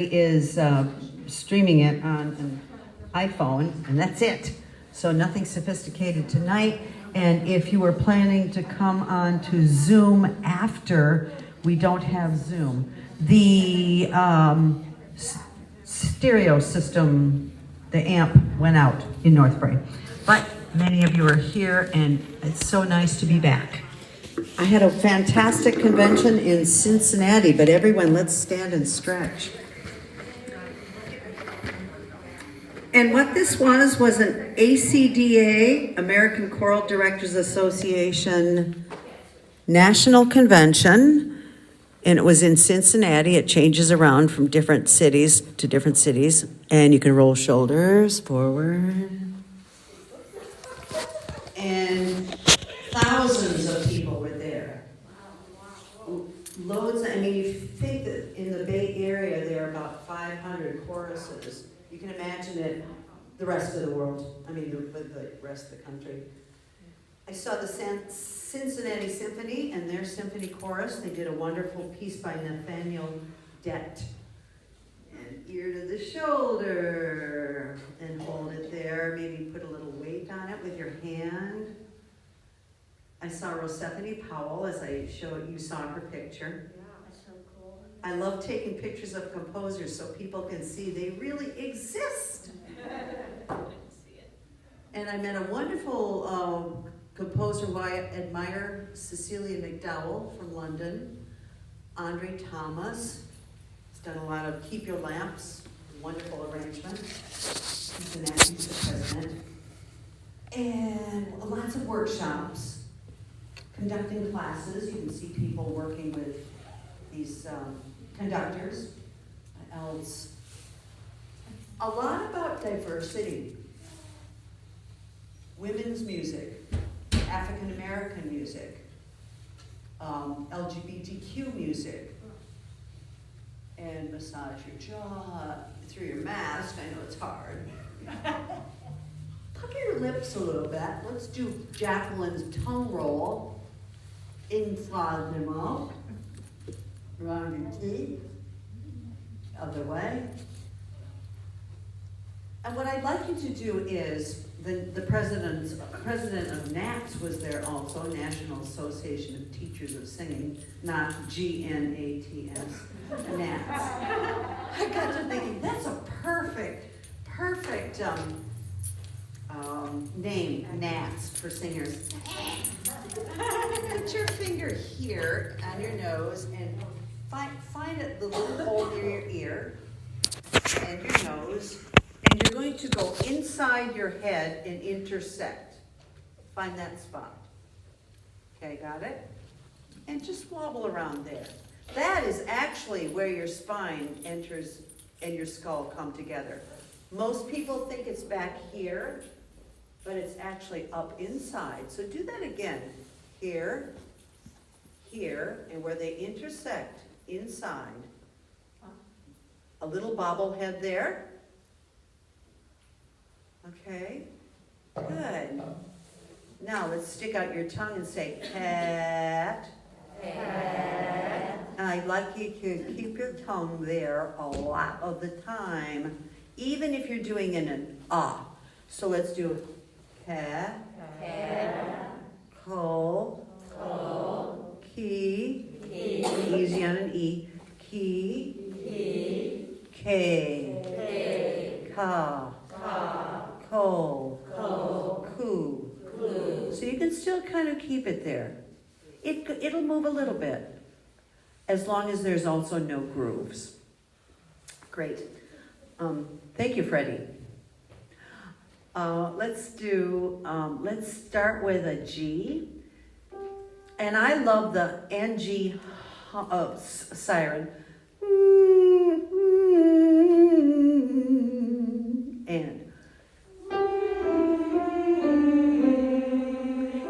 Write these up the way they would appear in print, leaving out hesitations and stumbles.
is streaming it on an iPhone, and that's it. So nothing sophisticated tonight. And if you were planning to come on to Zoom after, we don't have Zoom. The stereo system, the amp went out in Northbury. But many of you are here, and it's so nice to be back. I had a fantastic convention in Cincinnati, but everyone, let's stand and stretch. And what this was an ACDA, American Choral Directors Association, national convention, and it was in Cincinnati. It changes around from different cities to different cities, and you can roll shoulders forward. And thousands of people were there. Loads, I mean, you think that in the Bay Area there are about 500 choruses. You can imagine it, the rest of the world, the rest of the country. I saw the Cincinnati Symphony and their symphony chorus. They did a wonderful piece by Nathaniel Dett. And ear to the shoulder, and hold it there. Maybe put a little weight on it with your hand. I saw Rosephanie Powell, as I showed you, saw her picture. I love taking pictures of composers so people can see they really exist. And I met a wonderful composer who I admire, Cecilia McDowell from London, Andre Thomas. He's done a lot of Keep Your Lamps, wonderful arrangement. He's the president. And lots of workshops, conducting classes. You can see people working with these conductors. What else? A lot about diversity. Women's music, African American music, LGBTQ music, and massage your jaw through your mask. I know it's hard. Pucker your lips a little bit. Let's do Jacqueline's tongue roll. Inside the mouth. Around your teeth, other way. And what I'd like you to do is, the president of NATS was there also, National Association of Teachers of Singing, not GNATS, NATS. I got to thinking, that's a perfect name, NATS, for singers. Put your finger here on your nose and find the little hole near your ear and your nose, and you're going to go inside your head and intersect. Find that spot. Okay, got it? And just wobble around there. That is actually where your spine enters and your skull come together. Most people think it's back here, but it's actually up inside. So do that again. Here, and where they intersect inside. A little bobblehead there. Okay, good. Now let's stick out your tongue and say, cat. Cat. I'd like you to keep your tongue there a lot of the time, even if you're doing an ah. So let's do cat. Cat. Ko. Ko. Ki. Ki. Easy on an E. Ki. Ki. K. K. Ka. Ka. Ko. Ko. Ku. Ku. So you can still kind of keep it there. It'll move a little bit, as long as there's also no grooves. Great. Thank you, Freddie. Let's start with a G. And I love the NG siren. And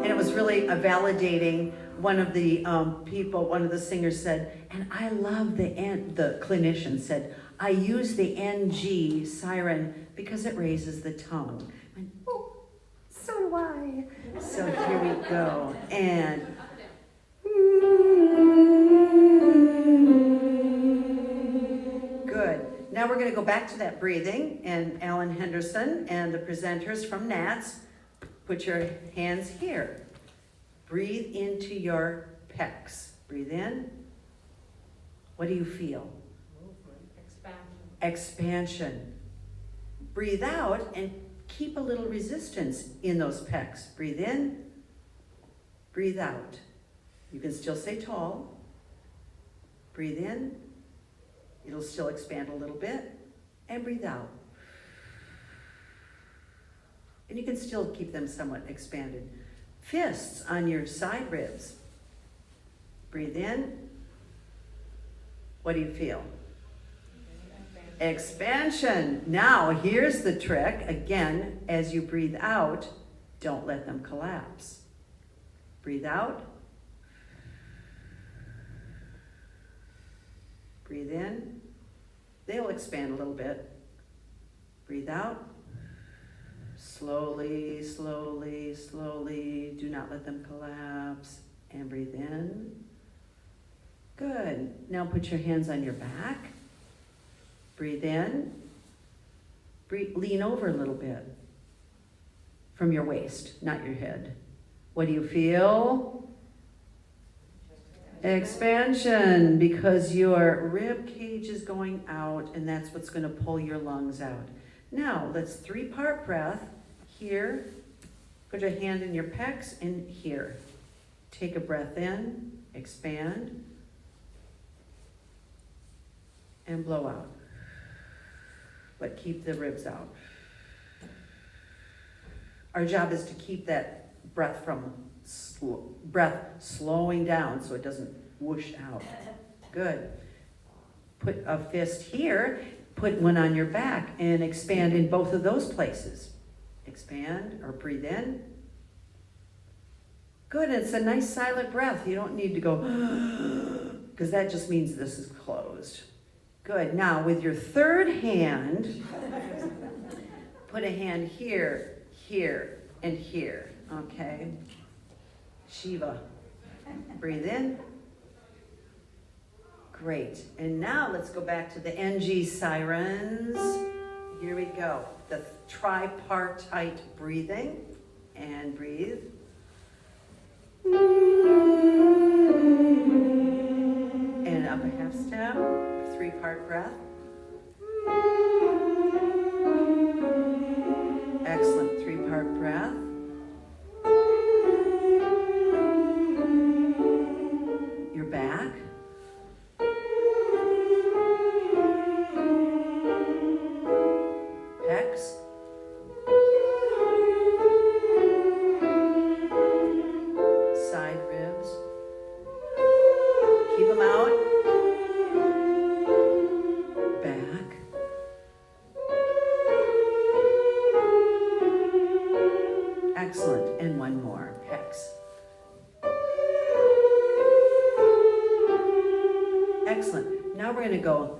it was really validating. One of the singers said, and I love the clinician said, I use the NG siren because it raises the tone. I went, oh, so do I. So here we go. And good. Now we're gonna go back to that breathing, and Alan Henderson and the presenters from NATS, put your hands here. Breathe into your pecs. Breathe in. What do you feel? Movement. Expansion. Expansion. Breathe out and keep a little resistance in those pecs. Breathe in. Breathe out. You can still stay tall. Breathe in. It'll still expand a little bit. And breathe out. And you can still keep them somewhat expanded. Fists on your side ribs. Breathe in. What do you feel? Expansion. Now, here's the trick. Again, as you breathe out, don't let them collapse. Breathe out. Breathe in. They'll expand a little bit. Breathe out. Slowly, slowly, slowly. Do not let them collapse. And breathe in. Good. Now put your hands on your back. Breathe in. Breathe, lean over a little bit. From your waist, not your head. What do you feel? Expansion, because your rib cage is going out, and that's what's going to pull your lungs out. Now, let's 3-part breath. Here, put your hand in your pecs, and here. Take a breath in, expand, and blow out. But keep the ribs out. Our job is to keep that breath slowing down so it doesn't whoosh out. Good. Put a fist here, put one on your back, and expand in both of those places. Expand or breathe in. Good, it's a nice silent breath. You don't need to go, because that just means this is closed. Good, now with your third hand, put a hand here, here, and here, okay? Shiva. Breathe in. Great, and now let's go back to the NG sirens. Here we go. The tripartite breathing, and breathe. And up a half step, 3-part breath. Excellent, 3-part breath. Your back. Pecs. Side ribs. Keep them out. Back. Excellent. And one more. Pecs. Excellent. Now we're going to go.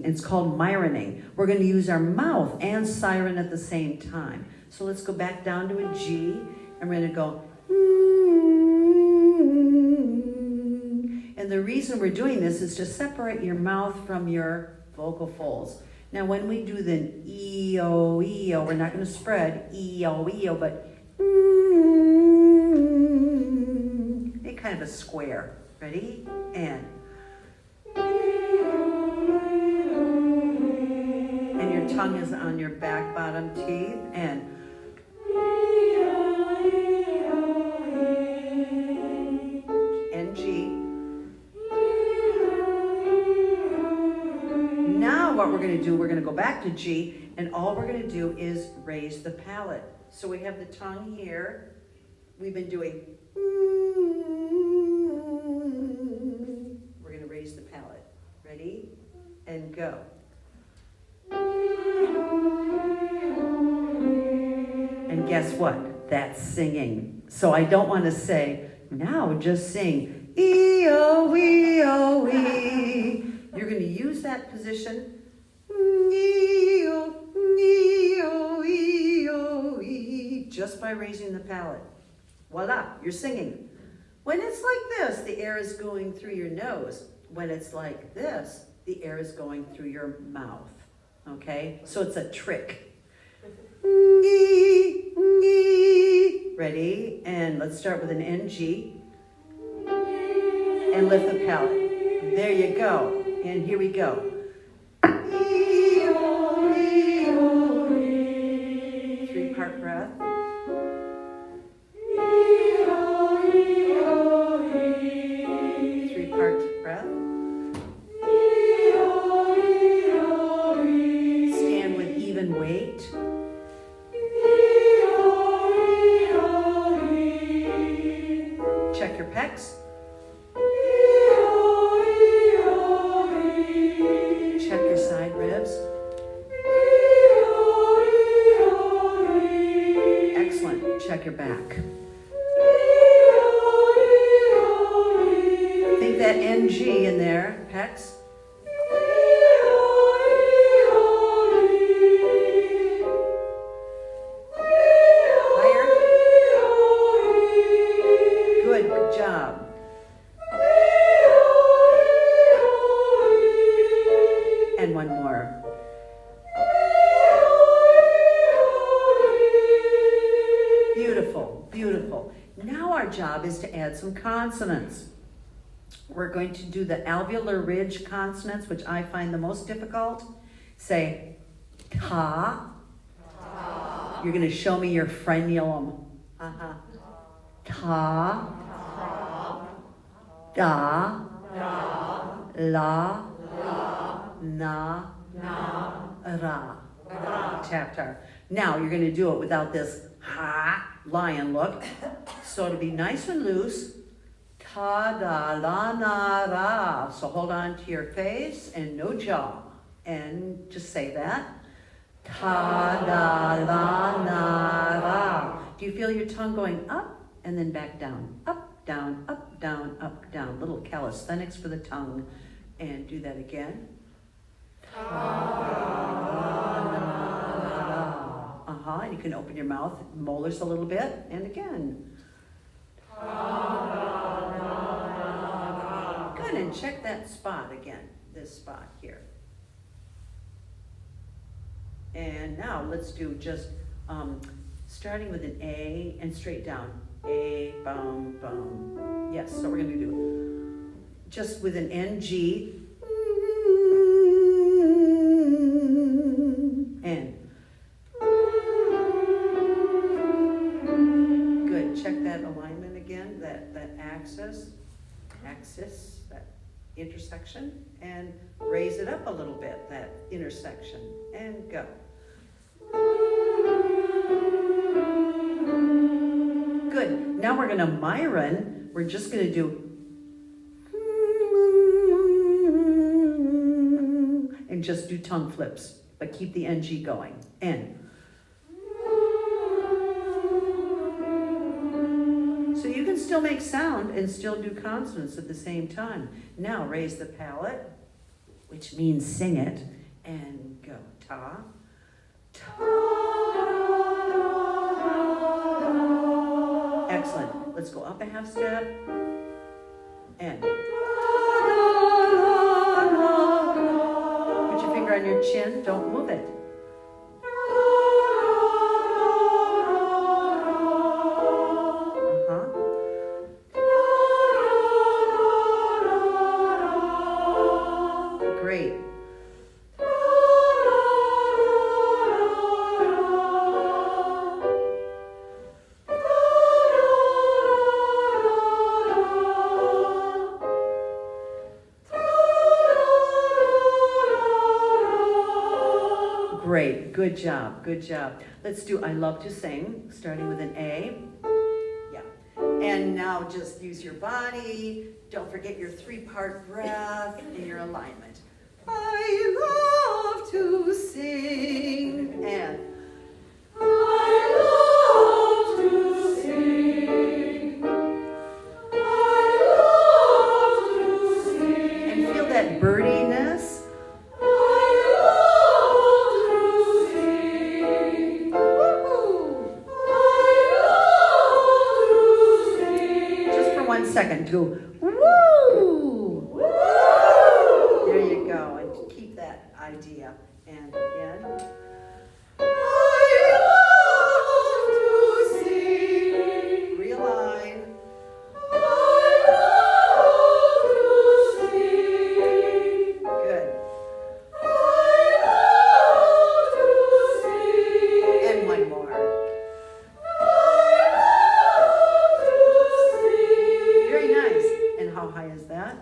It's called myroning. We're going to use our mouth and siren at the same time. So let's go back down to a G, and we're going to go. And the reason we're doing this is to separate your mouth from your vocal folds. Now, when we do the E-O, E-O, we're not going to spread E-O, E-O, but make kind of a square. Ready? And your tongue is on your back bottom teeth, and G. Now what we're going to do, we're going to go back to G, and all we're going to do is raise the palate. So we have the tongue here. We've been doing. We're going to raise the palate. Ready? And go. And guess what? That's singing. So I don't want to say, now just sing, E-O-E-O-E. You're going to use that position, E-O-E-O-E, just by raising the palate. Voila, you're singing. When it's like this, the air is going through your nose. When it's like this, the air is going through your mouth, okay? So it's a trick. Ready? And let's start with an NG. And lift the palate. There you go. And here we go. 3-part breath. Stand with even weight. Check your pecs. Check your side ribs. Excellent. Check your back. Think that NG in there, pecs. Higher. Good job. And one more. Beautiful, beautiful. Now our job is to add some consonants. We're going to do the alveolar ridge consonants, which I find the most difficult. Say ta. Ta. You're going to show me your frenulum. Ta. Ta. Da. Da. La. La. Na. Na. Ra. Chapter. Now you're going to do it without this ha lion look. So to be nice and loose. Ta da la na ra. So hold on to your face and no jaw. And just say that. Ta da la na ra. Do you feel your tongue going up and then back down? Up, down, up, down, up, down. Little calisthenics for the tongue. And do that again. Ta da la na ra. And you can open your mouth, molars a little bit, and again. Good, and check that spot again, this spot here. And now let's do just starting with an A and straight down. A, bum, bum. Yes, so we're going to do just with an NG. And good, check that alignment again, that axis, that intersection, and raise it up a little bit, that intersection, and go. Good, now we're gonna Myron, we're just gonna do and just do tongue flips, but keep the NG going, N. So you can still make sound and still do consonants at the same time. Now raise the palate, which means sing it, and go. Ta, ta. Excellent. Let's go up a half step, and put your finger on your chin, don't move it. Great. Great, good job, good job. Let's do I Love to Sing, starting with an A. Yeah. And now just use your body. Don't forget your 3-part breath and your alignment. I love to sing. And I love to sing. I love to sing. And feel that birdiness. Second, go woo! Woo! go, and keep that idea. And again. Realign. Good. And one more. Very nice. And how high is that?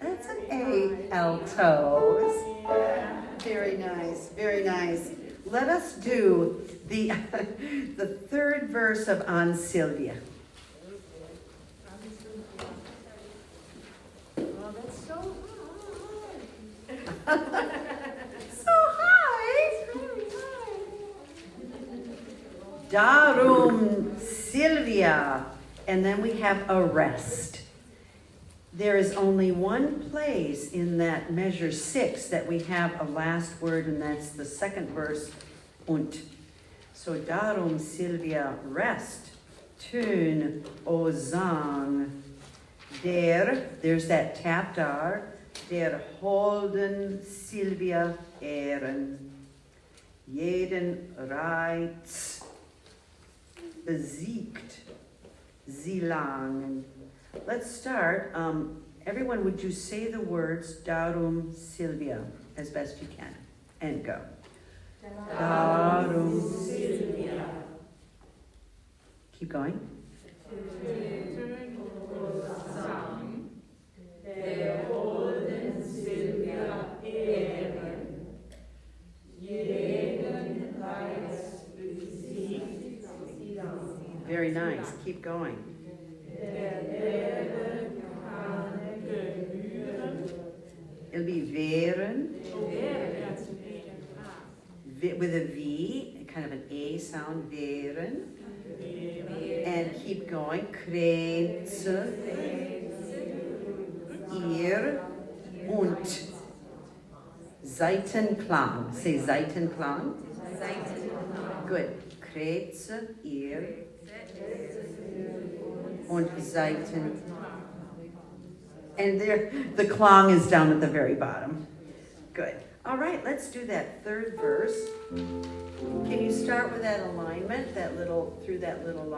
That's an A. Altos. Very nice, very nice. Let us do the the third verse of On Sylvia. Oh, that's so high. So high. Very high. Darum Sylvia. And then we have arrest. There is only one place in that measure 6 that we have a last word, and that's the second verse, und. So darum Sylvia rest, tun o zang, there's that tap dar, der holden Sylvia ehren, jeden Reiz besiegt, sie langen. Let's start. Everyone, would you say the words Darum Sylvia as best you can? And go. Darum Sylvia. Keep going. Very nice. Keep going. It'll be wären, with a V, kind of an A sound, wären. And keep going. Kränze, ihr und Seitenklang. Say Seitenklang. Good. Kränze, ihr und Seiten. And there, the klang is down at the very bottom. Good. All right, let's do that third verse. Can you start with that alignment, that little, through that little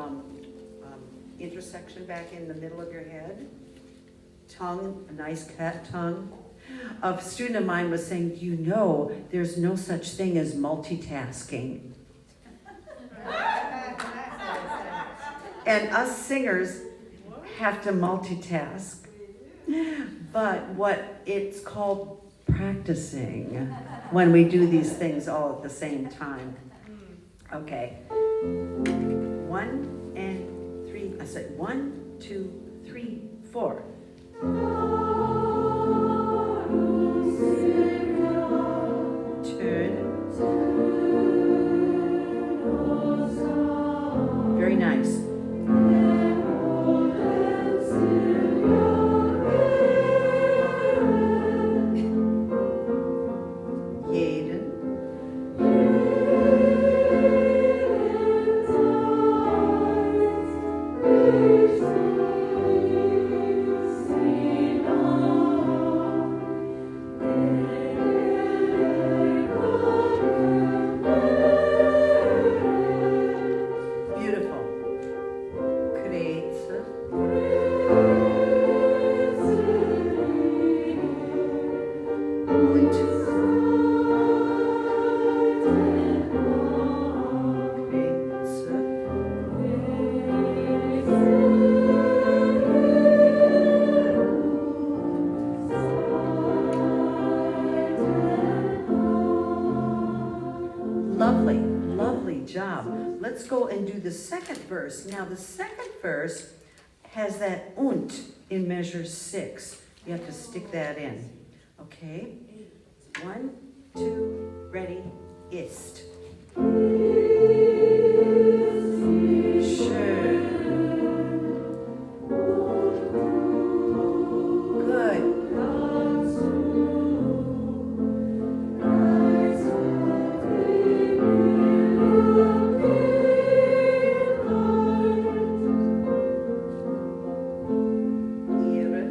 intersection back in the middle of your head? Tongue, a nice cut tongue. A student of mine was saying, you know, there's no such thing as multitasking. And us singers have to multitask. But what it's called practicing when we do these things all at the same time. Okay. 1 and 3. I said 1, 2, 3, 4. Turn. Very nice. Lovely, lovely job. Let's go and do the second verse. Now the second verse has that und in measure 6. You have to stick that in. Okay? 1, 2, ready, ist. Schön. Good. Ihre.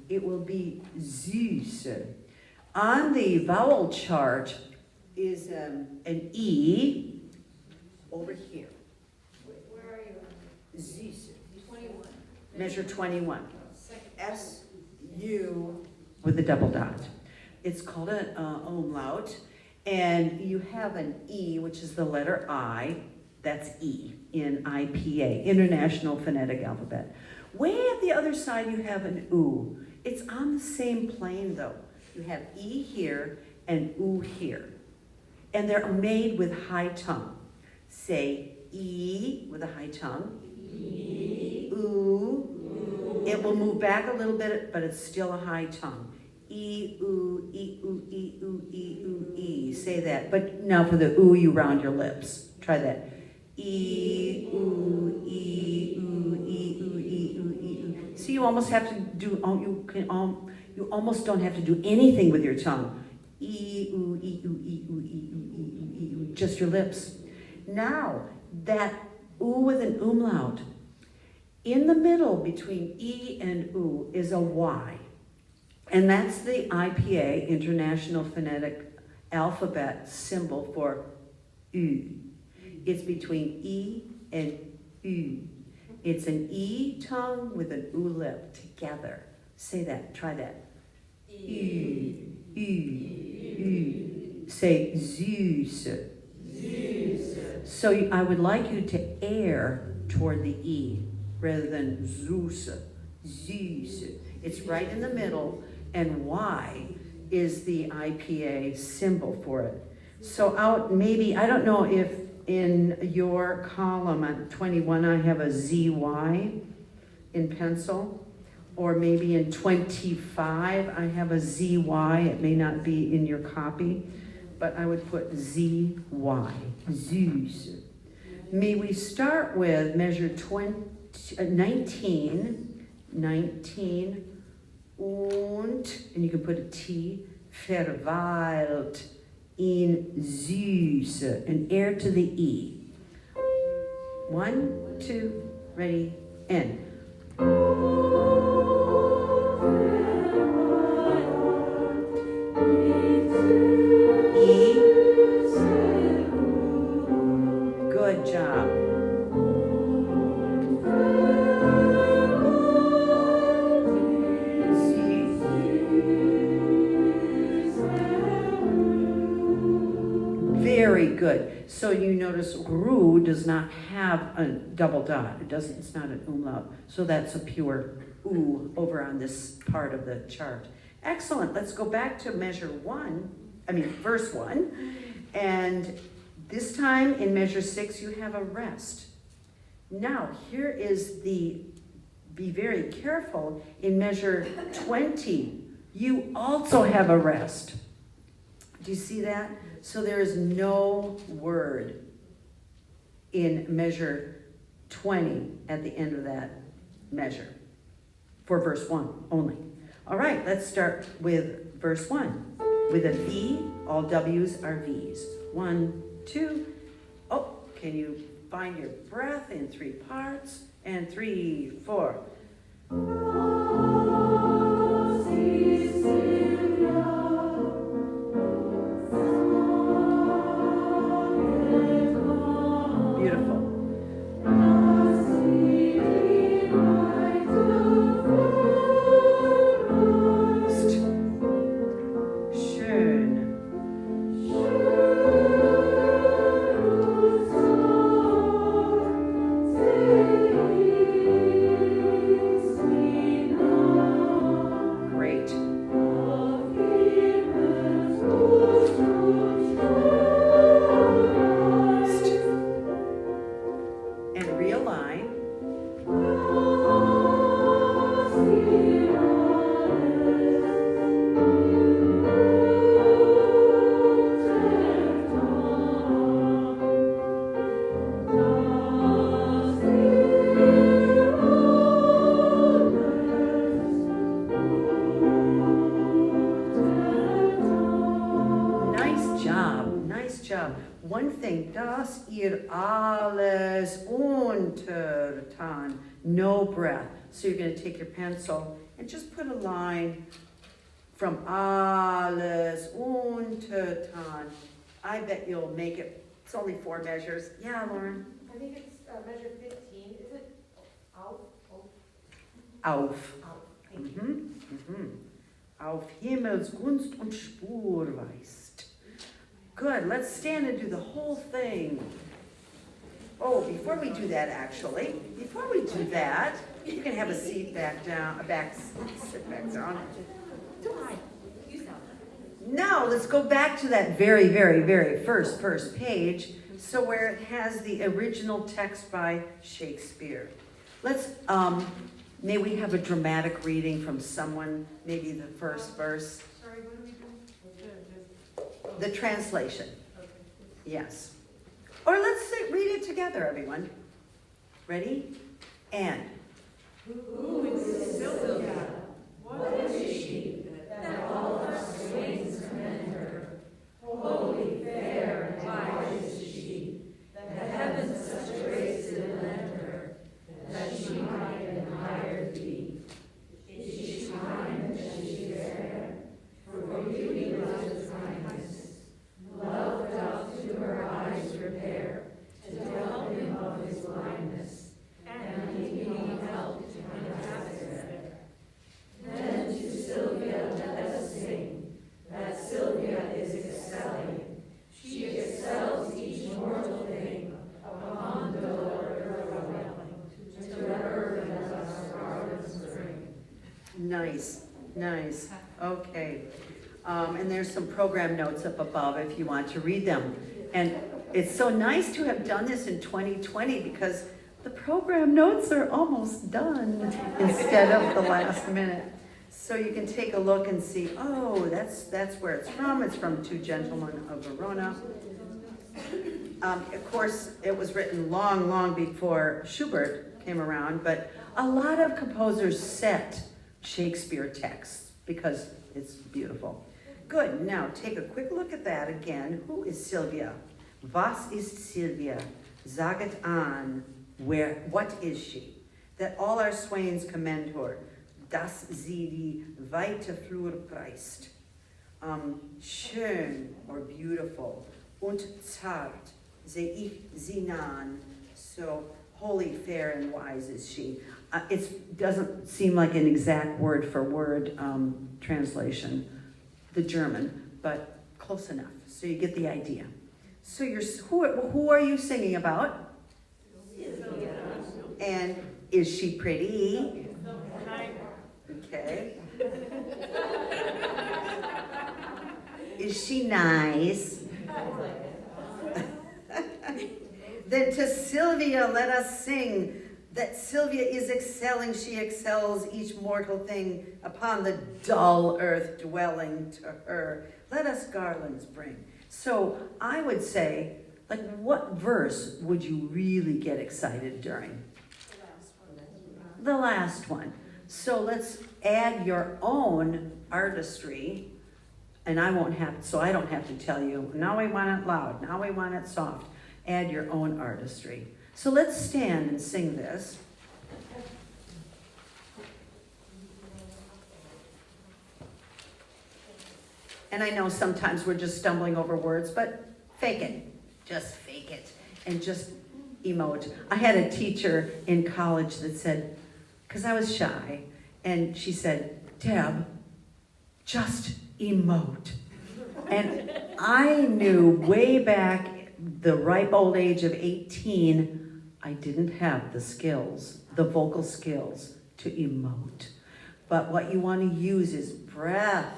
It will be Zeus. On the vowel chart is an E over here. Where are you? Zeus. 21. Measure 21. S-U with a double dot. It's called an umlaut. And you have an E, which is the letter I. That's E in IPA, International Phonetic Alphabet. Way at the other side, you have an U. It's on the same plane, though. You have E here and U here. And they're made with high tongue. Say E with a high tongue. E. U. It will move back a little bit, but it's still a high tongue. E, U, E, U, E, U, E, U, E. Say that. But now for the U, you round your lips. Try that. E, U, E, U, E, U, E, U, E, U. See, you almost have to do, you almost don't have to do anything with your tongue. E, U, E, U, E, U, E, U, E, U, E, U. Just your lips. Now, that U with an umlaut, in the middle between E and U is a Y. And that's the IPA, International Phonetic Alphabet symbol for U. It's between E and U. It's an E tongue with an U lip together. Say that, try that. U, U, U. Say Zeus. Zeus. So I would like you to air toward the E rather than Zeus. Zeus. It's right in the middle, and Y is the IPA symbol for it. So maybe, I don't know if in your column on 21 I have a ZY in pencil, or maybe in 25 I have a ZY. It may not be in your copy, but I would put ZY, Zeus. May we start with measure 19, und, and you can put a T, verweilt in Zeus, and air to the E. 1, 2, ready, and. E. Good job. Very good. So you notice Ru does not have a double dot. It's not an umlaut. So that's a pure U over on this part of the chart. Excellent. Let's go back to verse 1. And this time in measure 6, you have a rest. Now, here is be very careful, in measure 20, you also have a rest. Do you see that? So there is no word in measure 20 at the end of that measure for verse 1 only. All right, let's start with verse 1. With a V, all W's are V's. 1, 2. Oh, can you find your breath in 3 parts? And 3, 4. Beautiful. Schön. Nice job. One thing, dass ihr alles untertan, no breath. So you're going to take your pencil and just put a line from alles untertan. I bet you'll make it. It's only 4 measures. Yeah, Lauren? I think it's measure 15, is it? Auf? Auf. Thank you. Auf Himmels Gunst und Spur weist. Good, let's stand and do the whole thing. Oh, before we do that, you can have a seat back down, sit back down. Now, let's go back to that very, very, very first page, so where it has the original text by Shakespeare. Let's, may we have a dramatic reading from someone, maybe the first verse? Sorry, what are we doing? The translation. Yes. Or let's read it together, everyone. Ready? And. Who is Sylvia? What is she? That all her swains commend her. Holy, fair, and wise is she. That heaven such grace did lend her, that she might admired be. Is she kind, is she fair? For beauty loves kindness. Love doth to her eyes repair, to help him of his blindness, and keeping help to him. Then to Sylvia let us sing, that Sylvia is excelling. She excels each mortal thing, upon the Lord her dwelling, to her let us garlands bring. Nice. Okay. And there's some program notes up above if you want to read them. And it's so nice to have done this in 2020 because the program notes are almost done instead of the last minute. So you can take a look and see, oh, that's where it's from. It's from Two Gentlemen of Verona. Of course, it was written long before Schubert came around, but a lot of composers set Shakespeare texts because it's beautiful. Good, now take a quick look at that again. Who is Sylvia? Was ist Sylvia? Saget an. What is she? That all our swains commend her. Dass sie die weite Flur preist. Schön or beautiful. Und zart seh ich sie nahen. So holy, fair, and wise is she. It doesn't seem like an exact word for word translation, the German, but close enough. So you get the idea. So who are you singing about? Sylvia. And is she pretty? Okay. Is she nice? Then to Sylvia let us sing, that Sylvia is excelling, she excels each mortal thing, upon the dull earth dwelling to her. Let us garlands bring. So I would say, like, what verse would you really get excited during? The last one. So let's add your own artistry, and I don't have to tell you, now we want it loud, now we want it soft. Add your own artistry. So let's stand and sing this. And I know sometimes we're just stumbling over words, but fake it. Just fake it. And just emote. I had a teacher in college that said, because I was shy, and she said, Deb, just emote. And I knew way back the ripe old age of 18, I didn't have the skills, the vocal skills to emote. But what you want to use is breath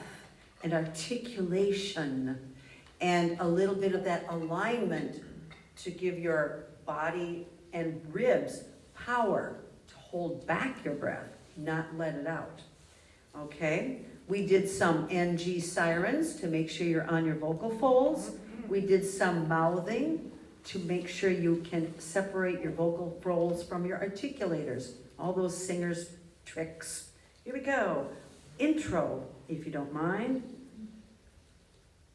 and articulation and a little bit of that alignment to give your body and ribs power to hold back your breath not let it out. Okay? We did some NG sirens to make sure you're on your vocal folds. We did some mouthing to make sure you can separate your vocal folds from your articulators. All those singers' tricks. Here we go. Intro, if you don't mind.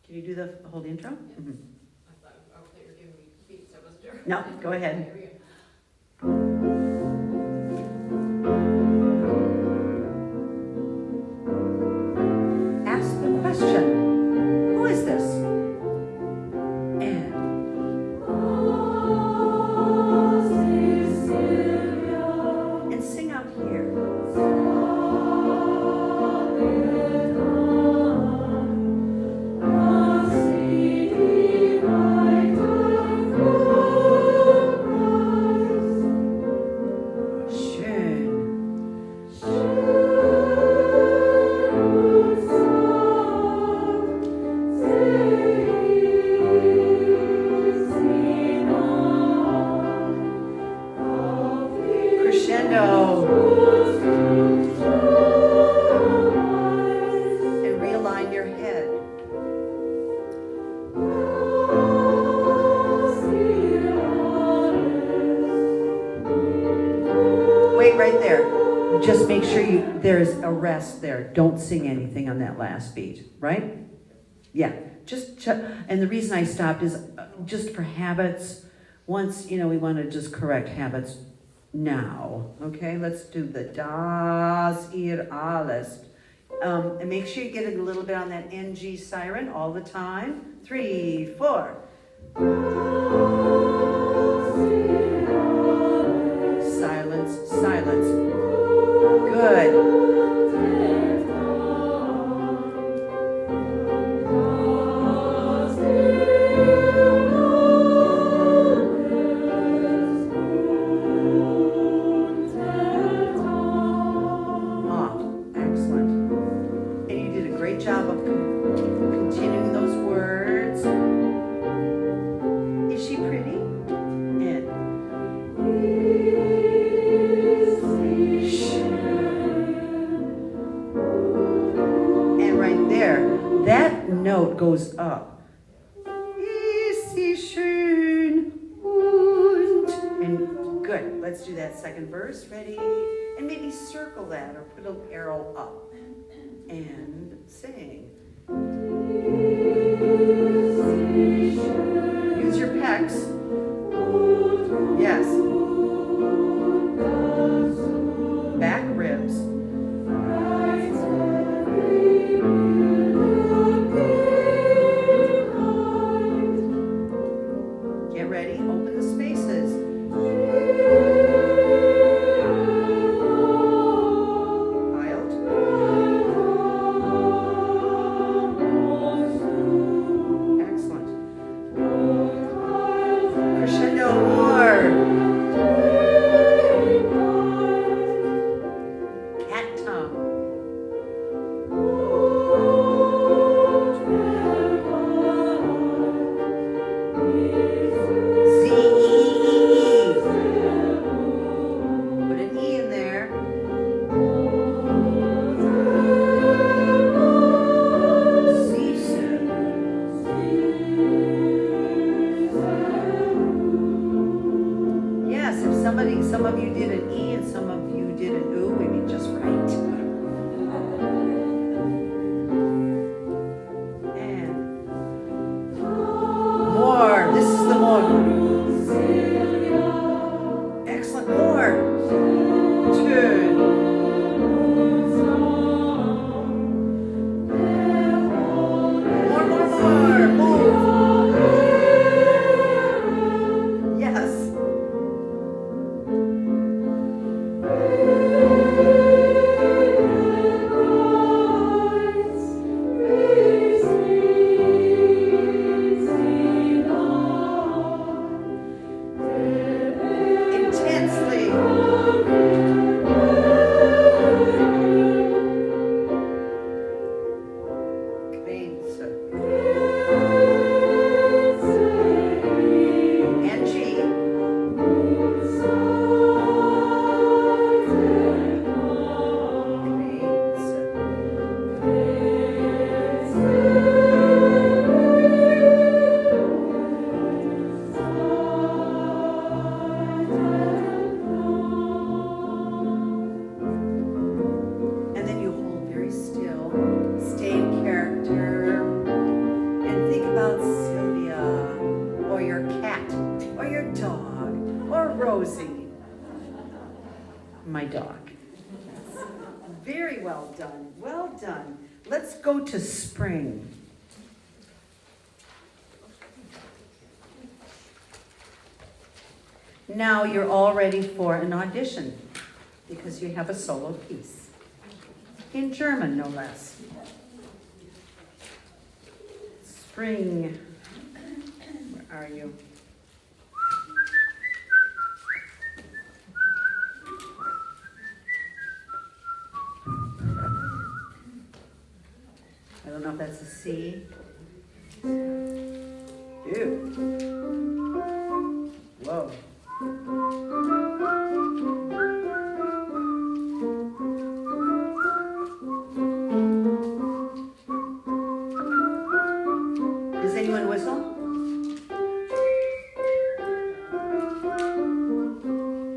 Can you do the whole intro? Mm-hmm. I thought you were giving me beats, I was doing. No, go ahead. Here we go. Ask the question. Who is this? And sing out here. And realign your head. Wait right there. Just make sure there's a rest there. Don't sing anything on that last beat, right? Yeah. And the reason I stopped is just for habits. Once, we want to just correct habits now. Okay, let's do the das, ihr alles. And make sure you get a little bit on that NG siren all the time. 3, 4. Silence, silence. Good. Job of continuing those words. Is she pretty? And right there, that note goes up. Ist sie schön und. And good. Let's do that second verse. Ready? And maybe circle that or put an arrow up. And sing. Use your pecs. Yes. Back ribs. Get ready. Open the spaces. my dog. Very well done. Well done. Let's go to spring. Now you're all ready for an audition because you have a solo piece. In German, no less. Spring. Where are you? I don't know if that's a C. Ew. Whoa. Does anyone whistle?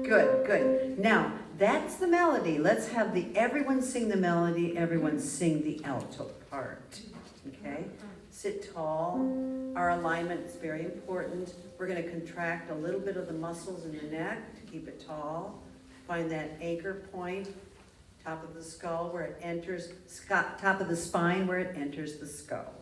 Good, good. Now, that's the melody. Let's have everyone sing the melody, everyone sing the alto part. Okay? Sit tall. Our alignment is very important. We're going to contract a little bit of the muscles in the neck to keep it tall. Find that anchor point, top of the skull where it enters, top of the spine where it enters the skull.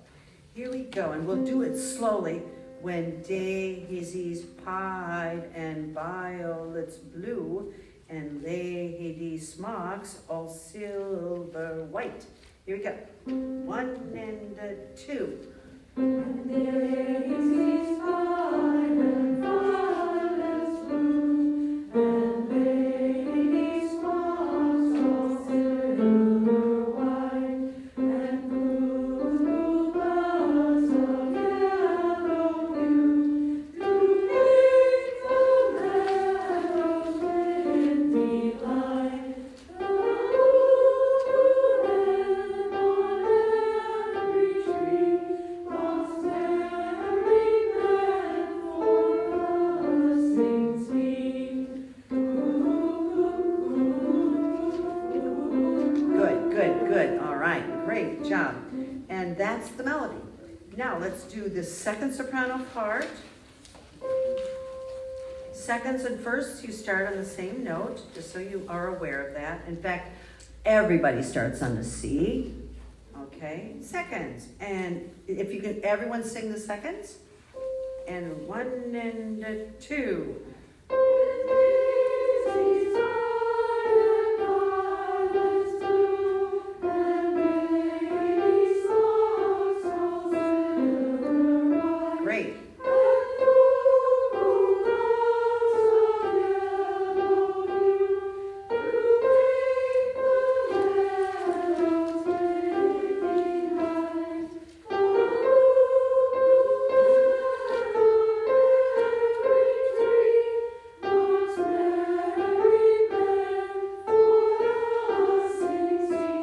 Here we go, and we'll do it slowly. When daisies pied and violets blue, and lady smocks all silver white. Here we go. 1 and 2. When daisies pied and violets blue, and lady smocks all silver white, and bluebirds of yellow hue do make the meadows with delight. The bluebird on every tree lost merry men for buzzing speed. Good, good, good. All right, great job. And that's the melody. Now let's do the second soprano part. Seconds and firsts, you start on the same note, just so you are aware of that. In fact, everybody starts on the C. Okay, seconds. And if you can, everyone sing the seconds. And 1 and 2. Great.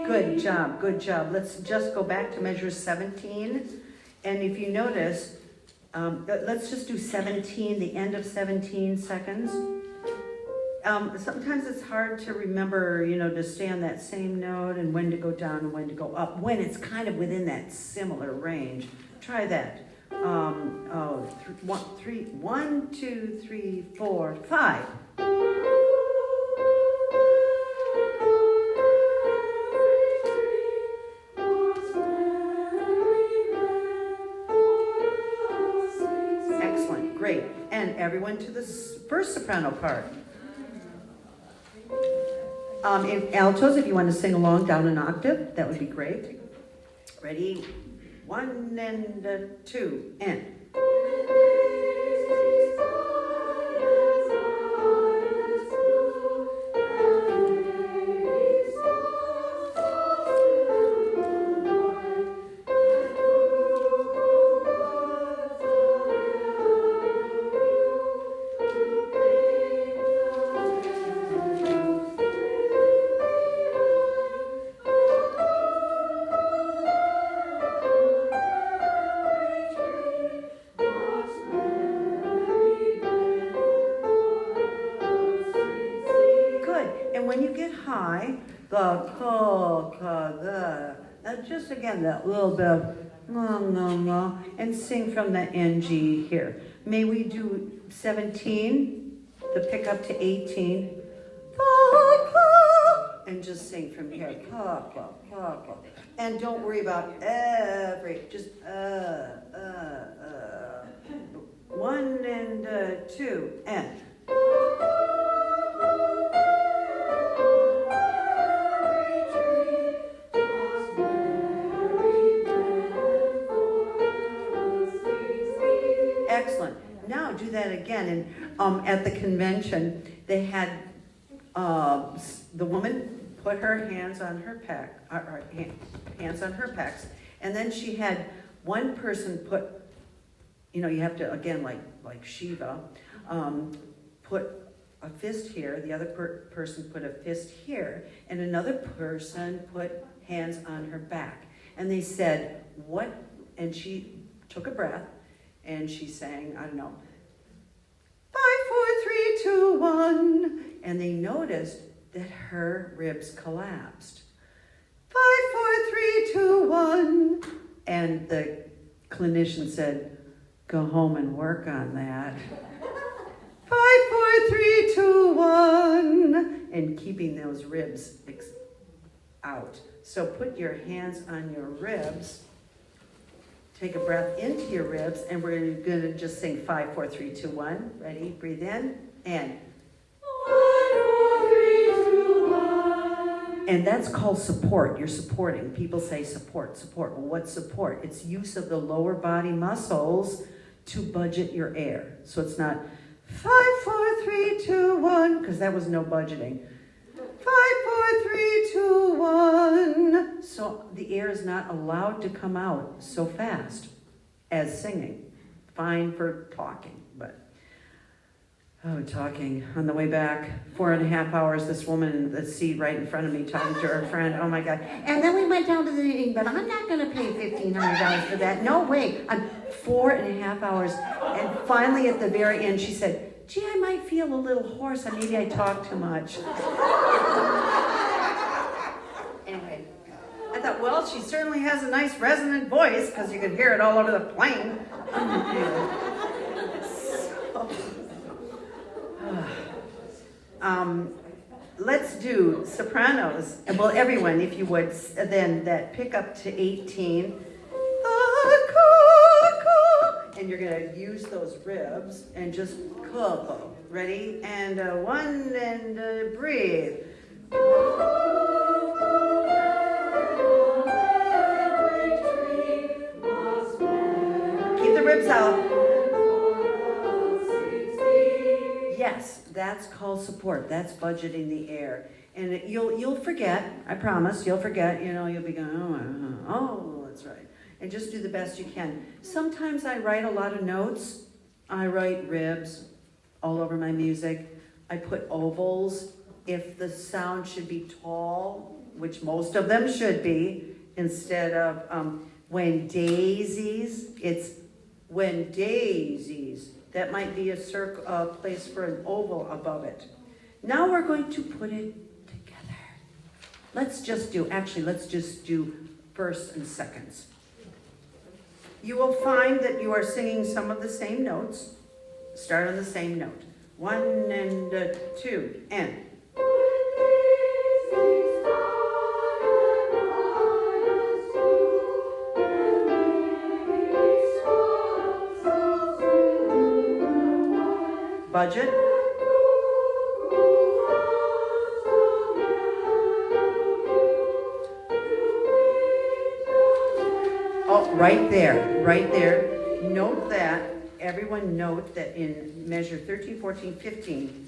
Good job, good job. Let's just go back to measure 17. And if you notice, let's just do 17, the end of 17 seconds. Sometimes it's hard to remember, to stay on that same note and when to go down and when to go up, when it's kind of within that similar range. Try that. 1, 2, 3, 4, 5. Excellent, great. And everyone to the first soprano part. In altos, if you want to sing along down an octave, that would be great. Ready? 1 and 2, and. When you get high, just again that little bit of and sing from the NG here. May we do 17, the pick up to 18. And just sing from here. Pa, pa, pa, pa. And don't worry about just 1 and 2 and. Excellent. Now do that again. And at the convention, they had the woman put her hands on her hands on her packs, and then she had one person put, you have to, again, like Shiva, put a fist here, the other person put a fist here, and another person put hands on her back. And they said, what? And she took a breath, and she sang, I don't know, 5, 4, 3, 2, 1. And they noticed that her ribs collapsed. 5, 4, 3, 2, 1. And the clinician said, go home and work on that. 5, 4, 3, 2, 1. And keeping those ribs out. So put your hands on your ribs. Take a breath into your ribs, and we're going to just sing 5, 4, 3, 2, 1. Ready? Breathe in, and 5, 4, 3, 2, 1. And that's called support. You're supporting. People say support, support. Well, what's support? It's use of the lower body muscles to budget your air. So it's not 5, 4, 3, 2, 1, because that was no budgeting. 5, 4, 3, 2, 1. So the air is not allowed to come out so fast as singing. Fine for talking, but talking. On the way back, 4.5 hours, this woman in the seat right in front of me talking to her friend. Oh my God. And then we went down to the meeting, but I'm not going to pay $1,500 for that. No way. 4.5 hours. And finally at the very end, she said, gee, I might feel a little hoarse. Maybe I talk too much. Anyway, I thought, well, she certainly has a nice resonant voice because you could hear it all over the plane. Let's do sopranos. Well, everyone, if you would, then that pick up to 18. And you're going to use those ribs and just cuckoo. Ready? And 1 and breathe. Keep the ribs out. Yes, that's called support. That's budgeting the air. And you'll forget, I promise, you'll forget, you'll be going, oh, that's right. And just do the best you can. Sometimes I write a lot of notes. I write ribs all over my music. I put ovals. If the sound should be tall, which most of them should be, instead of when daisies, it's when daisies. That might be a place for an oval above it. Now we're going to put it together. Let's just do firsts and seconds. You will find that you are singing some of the same notes. Start on the same note. 1 and 2 and. Budget. Oh, right there. Note that, everyone note that in measure 13, 14, 15,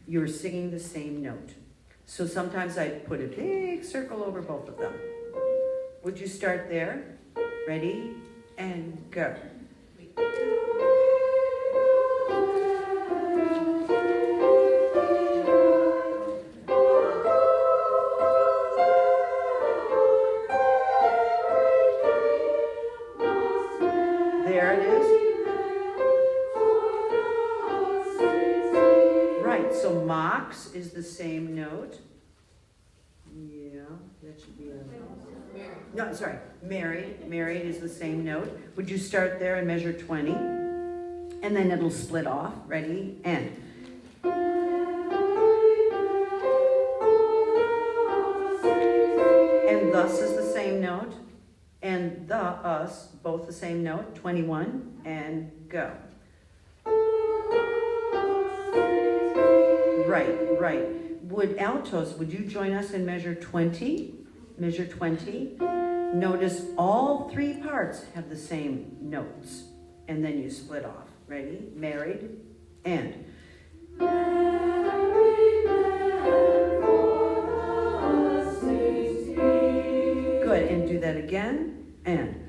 you're singing the same note. So sometimes I put a big circle over both of them. Would you start there? Ready? And go. Is the same note. Yeah, that should be a... No, sorry. Married is the same note. Would you start there and measure 20? And then it'll split off. Ready? And. us is the same note, and the us, both the same note, 21, and go. Right. Would altos, would you join us in measure 20? Measure 20. Notice all three parts have the same notes, and then you split off. Ready? Married, and. Good, and do that again, and.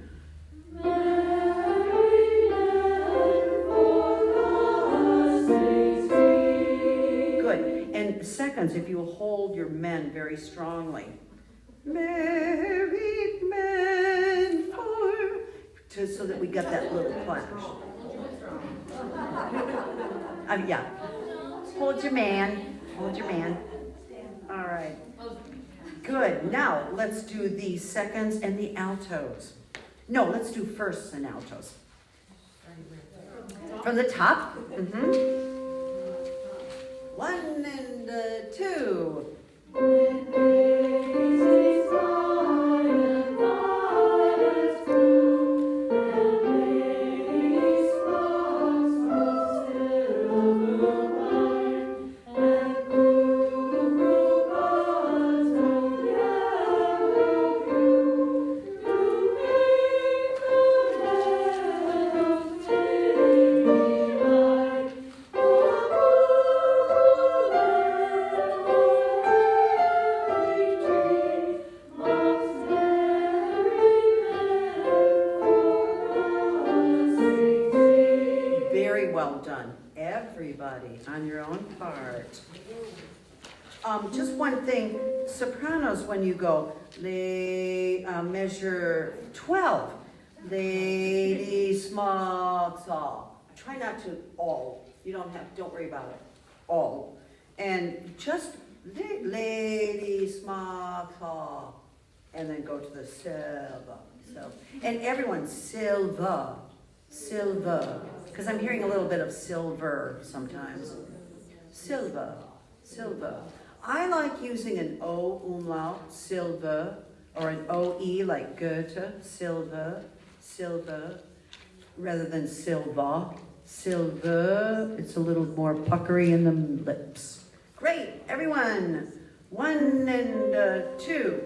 Good, and seconds, if you will hold your men very strongly. Married men for, so that we get that little clash. Yeah. Hold your man. Hold your man. All right. Good. Now let's do the seconds and the altos. No, let's do firsts and altos. From the top. Mm-hmm. 1 and 2. Well done, everybody, on your own part. Just one thing, sopranos, when you go, measure 12, lady, small, tall. Try not to all. You don't worry about it. All. And just lady, small, tall. And then go to the silva. So, and everyone, silva. Silva, because I'm hearing a little bit of silver sometimes. Silva. I like using an O umlaut, silva, or an OE like Goethe, silva, rather than silva. It's a little more puckery in the lips. Great, everyone. 1 and 2.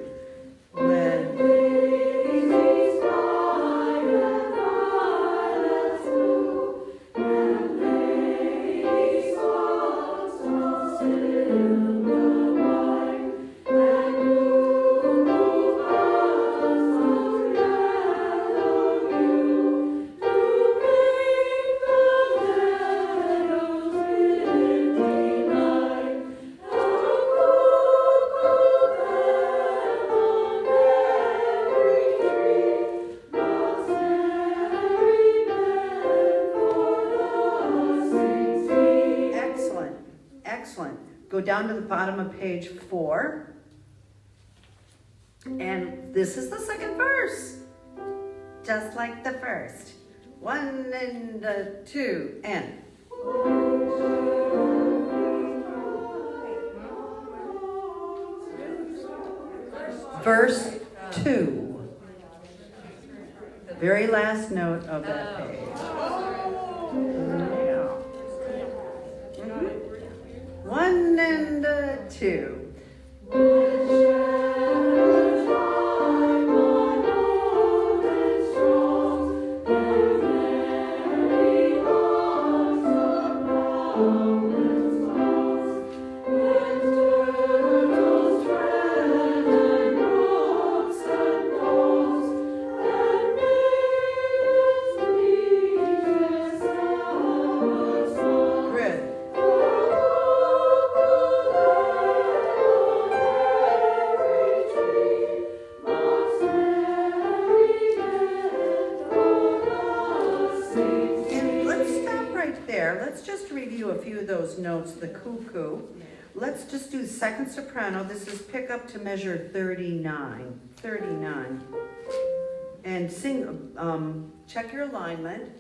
Go down to the bottom of page 4. And this is the second verse. Just like the first. 1 and 2 and. Verse 2. The very last note of that page. Yeah. 1 and 2. Let's just review a few of those notes, the cuckoo. Let's just do second soprano. This is pick up to measure 39. And sing, check your alignment.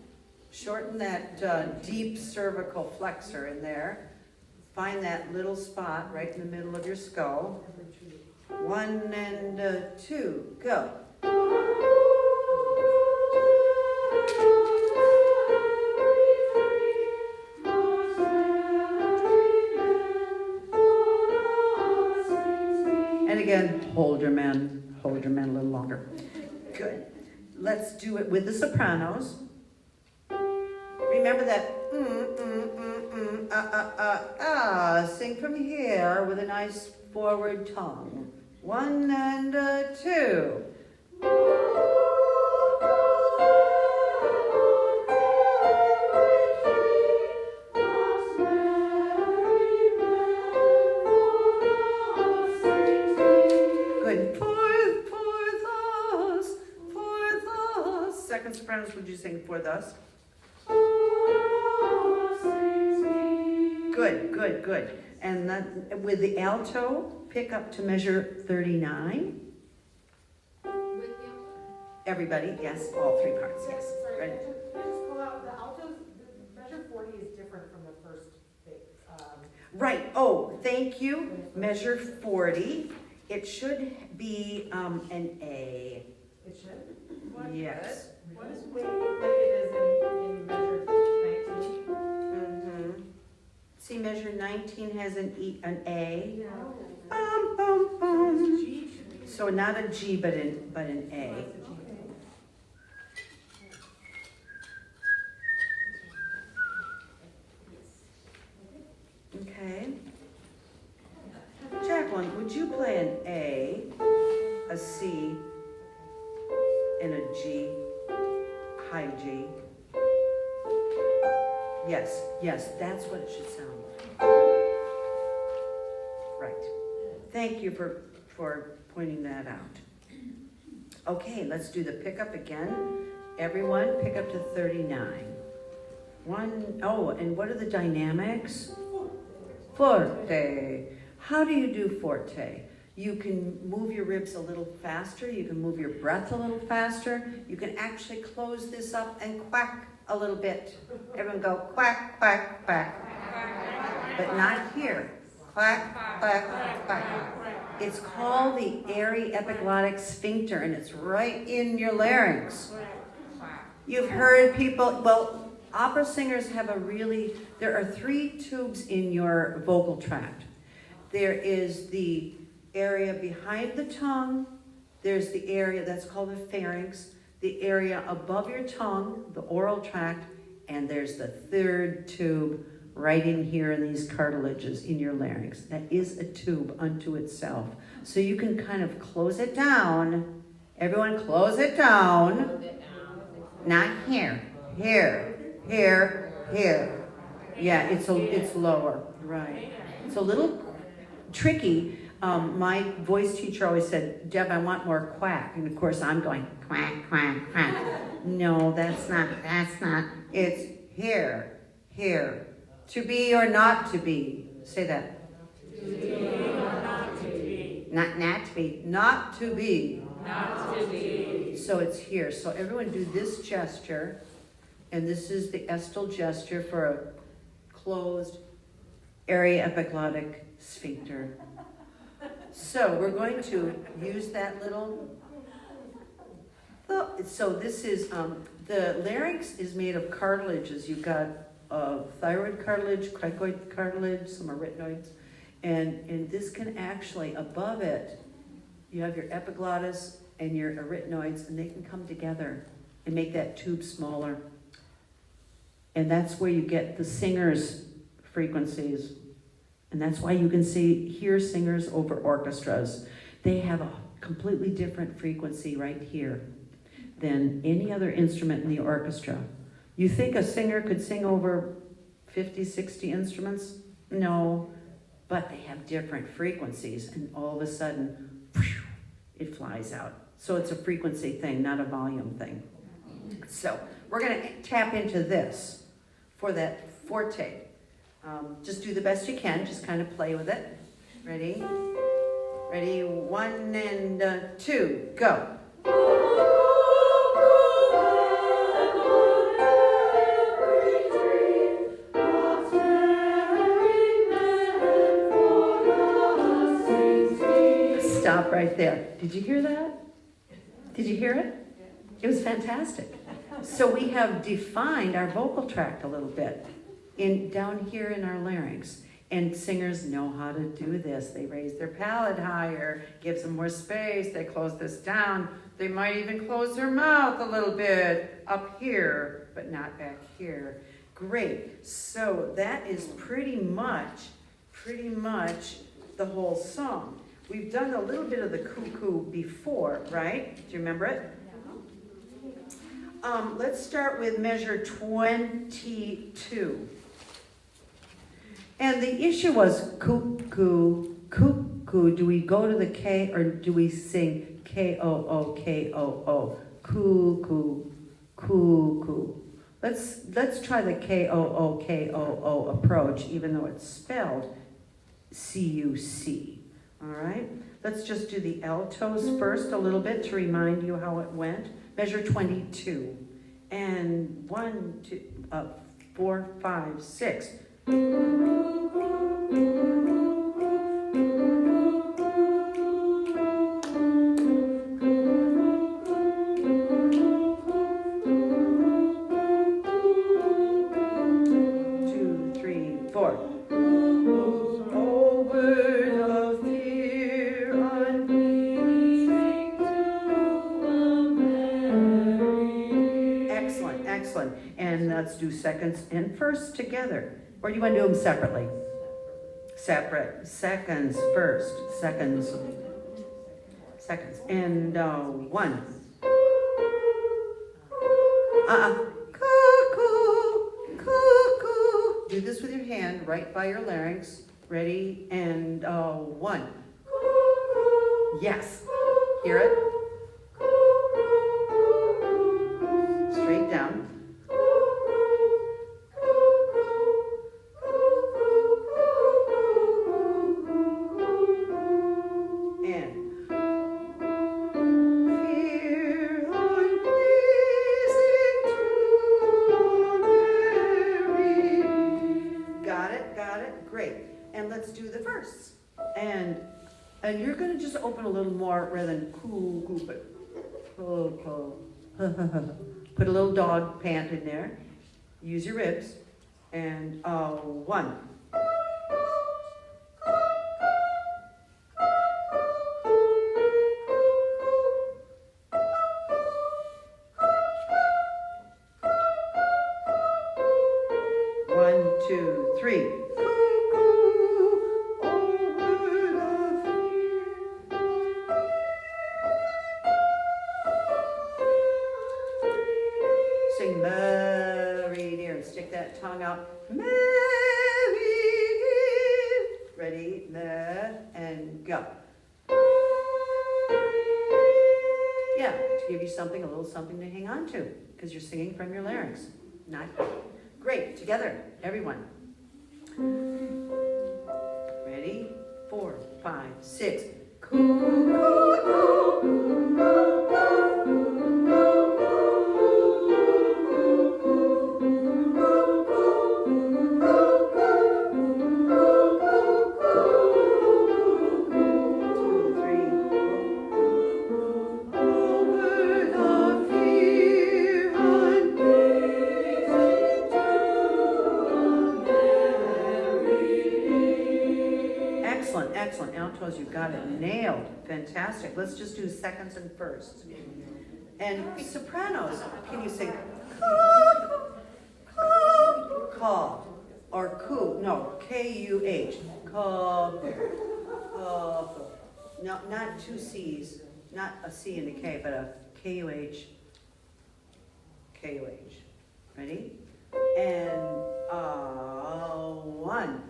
Shorten that deep cervical flexor in there. Find that little spot right in the middle of your skull. 1 and 2, go. And again, hold your man a little longer. Good. Let's do it with the sopranos. Remember that sing from here with a nice forward tongue. 1 and 2. Good. For thus. Second sopranos, would you sing for thus? Good. And then with the alto, pick up to measure 39. Everybody, yes, all three parts, yes. Sorry, Right. can I just call out, the altos, the measure 40 is different from the first thing. Right, oh, thank you. Measure 40. It should be an A. It should? Yes. What is wait, like it is in measure 19? Mm-hmm. See, measure 19 has an A. No. Bum, bum, bum. G should be. So not a G, but an A. Okay. Jacqueline, would you play an A, a C, and a G, high G? Yes, that's what it should sound like. Right. Thank you for pointing that out. Okay, let's do the pickup again. Everyone, pick up to 39. And what are the dynamics? Forte. How do you do forte? You can move your ribs a little faster. You can move your breath a little faster. You can actually close this up and quack a little bit. Everyone go quack, quack, quack. But not here. Quack, quack, quack. It's called the airy epiglottic sphincter, and it's right in your larynx. You've heard people, well, opera singers have there are 3 tubes in your vocal tract. There is the area behind the tongue, there's the area that's called the pharynx, the area above your tongue, the oral tract, and there's the 3rd tube right in here in these cartilages in your larynx. That is a tube unto itself. So you can kind of close it down. Everyone close it down. Not here. Here. Yeah, it's lower. Right. It's a little tricky. My voice teacher always said, Deb, I want more quack. And of course I'm going quack, quack, quack. No, that's not. It's here. To be or not to be. Say that. To be or not to be. Not to be. Not to be. Not to be. So it's here. So everyone do this gesture. And this is the estal gesture for a closed area epiglottic sphincter. So we're going to use that little. So this is the larynx is made of cartilages. You've got thyroid cartilage, cricoid cartilage, some arytenoids, and this can actually above it. You have your epiglottis and your arytenoids, and they can come together and make that tube smaller. And that's where you get the singer's frequencies. And that's why you can hear singers over orchestras. They have a completely different frequency right here than any other instrument in the orchestra. You think a singer could sing over 50, 60 instruments? No, but they have different frequencies, and all of a sudden, it flies out. So it's a frequency thing, not a volume thing. So we're going to tap into this for that forte. Just do the best you can. Just kind of play with it. Ready? 1 and 2, go. Stop right there. Did you hear that? Did you hear it? It was fantastic. So we have defined our vocal tract a little bit down here in our larynx. And singers know how to do this. They raise their palate higher, gives them more space, they close this down. They might even close their mouth a little bit up here, but not back here. Great. So that is pretty much the whole song. We've done a little bit of the cuckoo before, right? Do you remember it? Let's start with measure 22. And the issue was cuckoo, cuckoo. Do we go to the K or do we sing K-O-O, K-O-O? Cuckoo, cuckoo. Let's try the K-O-O, K-O-O approach, even though it's spelled C-U-C. All right? Let's just do the altos first a little bit to remind you how it went. Measure 22. And 1, 2, 4, 5, 6. 2, 3, 4. Oh, word of fear unpleasing to a Mary. Excellent, excellent. And let's do seconds and firsts together. Or do you want to do them separately? Separate. Seconds first. Seconds. And 1. Cuckoo, cuckoo. Do this with your hand right by your larynx. Ready? And 1. Yes. Hear it? Straight down. And you're going to just open a little more rather than coo, coo, but coo, coo. Put a little dog pant in there. Use your ribs. And 1. 1, 2, 3. Sing Mary dear and stick that tongue out. Mary dear. Ready, and go. Yeah, to give you something, a little something to hang on to, because you're singing from your larynx. Not great. Together, everyone. Ready? 4, 5, 6. Excellent, altos, you got it nailed. Fantastic. Let's just do seconds and firsts. And sopranos, can you sing caw or coo? No, K-U-H. Caw. No, not 2 C's, not a C and a K, but a K-U-H. K-U-H. Ready? And 1.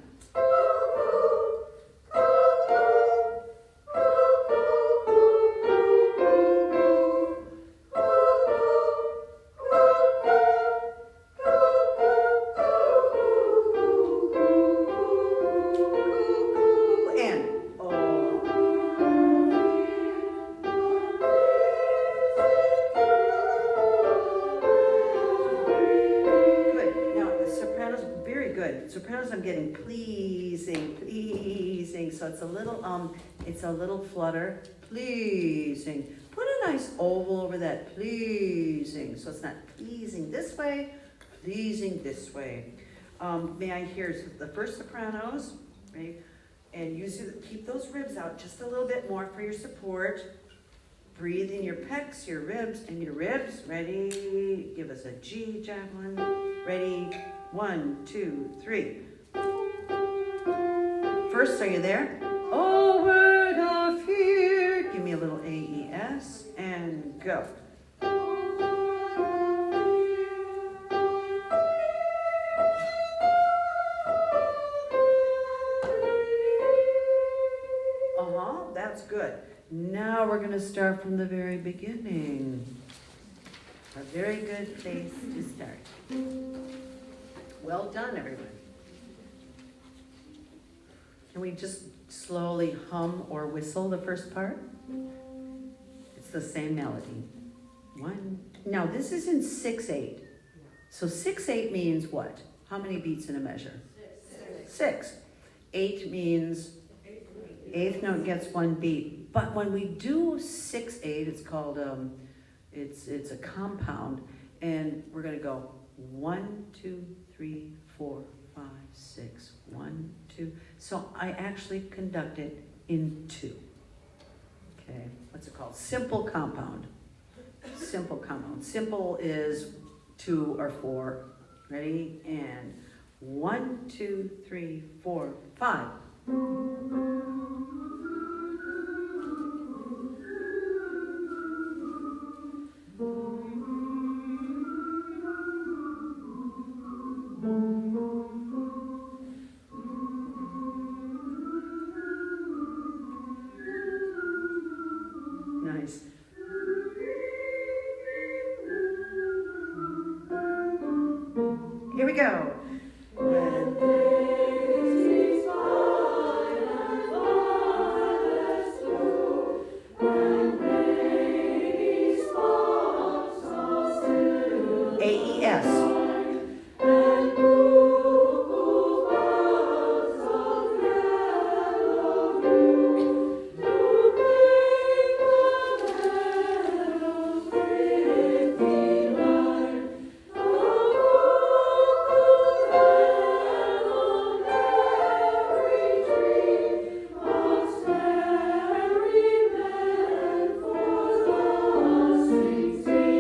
Sopranos, I'm getting pleasing, so it's a little It's a little flutter, pleasing. Put a nice oval over that, pleasing. So it's not pleasing this way, pleasing this way. May I hear the first sopranos, right? And keep those ribs out just a little bit more for your support. Breathe in your pecs, your ribs, and your ribs. Ready? Give us a G, Jacqueline. Ready? 1, 2, 3. First, are you there? Oh, word of fear. Give me a little AES and go. That's good. Now we're going to start from the very beginning. A very good place to start. Well done, everyone. Can we just slowly hum or whistle the first part? It's the same melody. 1. Now this is in 6/8. So 6/8 means what? How many beats in a measure? 6. 8 means eighth note gets 1 beat. But when we do 6/8, it's called it's a compound, and we're going to go 1, 2, 3, 4, 5, 6. 1, 2. So I actually conduct it in 2. Okay, what's it called? Simple compound. Simple compound. Simple is 2 or 4. Ready? And 1, 2, 3, 4, 5. Nice. Here we go. AES.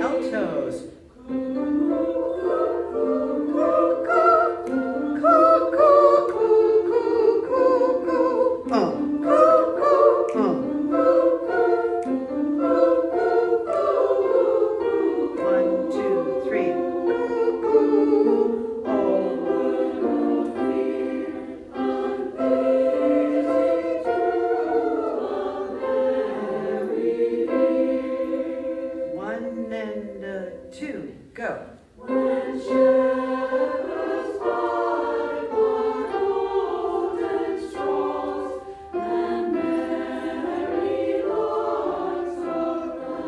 Altos. Go. When shepherds fight on golden straws, and merry larks around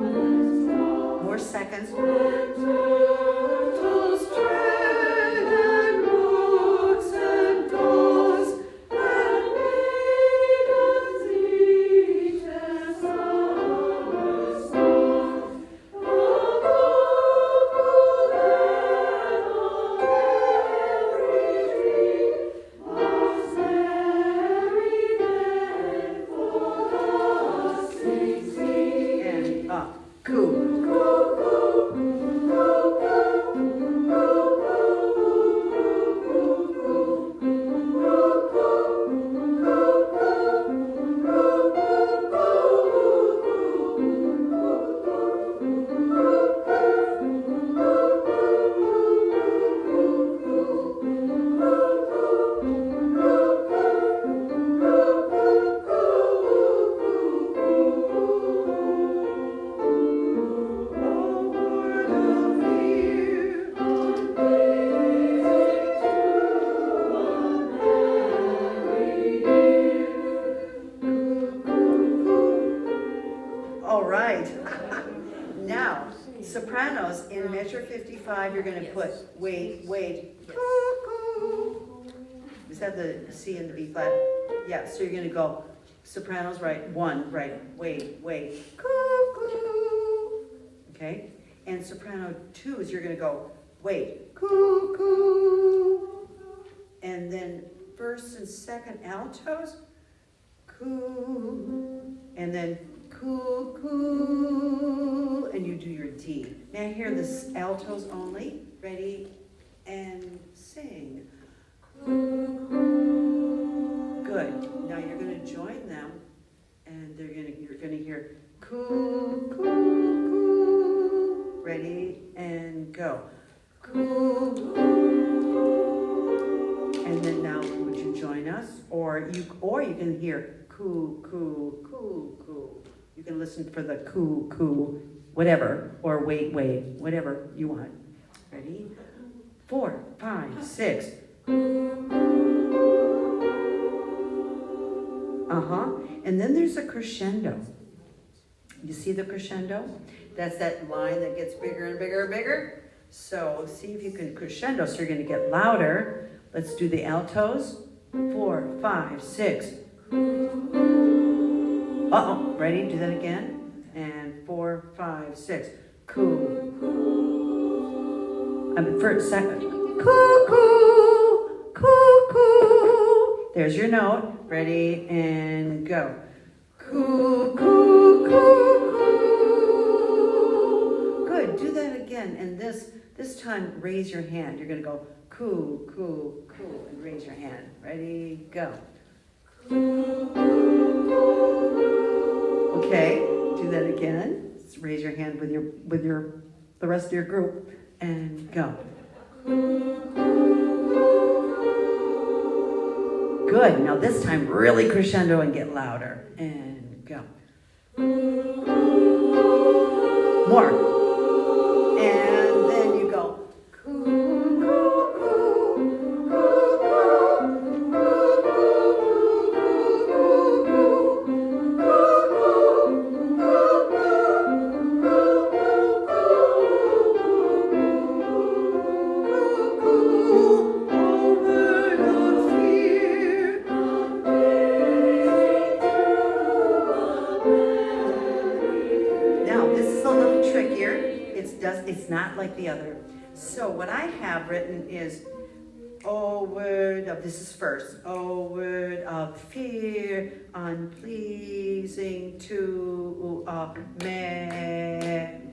and straws. More seconds. When turtles tread and rooks and daws, and maidens eat their summer songs. And up. Cool. All right. Now, sopranos, in measure 55, you're going to put, wait. Is that the C and the B flat? Yeah, so you're going to go Sopranos, right? One, right? Wait, cuckoo. Okay? And soprano 2s, you're going to go, wait, cuckoo. And then first and second altos, coo. And then cuckoo. And you do your D. Now hear the altos only. Ready? And sing. Good. Now you're going to join them, and you're going to hear coo, coo, coo. Ready? And go. Coo, coo. And then now, would you join us? Or you can hear coo, coo, coo, coo. You can listen for the coo, coo, whatever, or wait, whatever you want. Ready? 4, 5, 6. And then there's a crescendo. You see the crescendo? That's that line that gets bigger and bigger and bigger. So see if you can crescendo. So you're going to get louder. Let's do the altos. 4, 5, 6. Ready? Do that again. And 4, 5, 6. Coo. For a second. Cuckoo, cuckoo. There's your note. Ready, and go. Cuckoo, cuckoo. Good, do that again. And this time, raise your hand. You're going to go coo, coo, coo, and raise your hand. Ready, go. Okay, do that again. Let's raise your hand with the rest of your group, and go. Good. Now this time, really crescendo and get louder. And go. More. And then you go. It's not like the other. So what I have written is, oh word of, this is first, oh word of fear, unpleasing to Mary.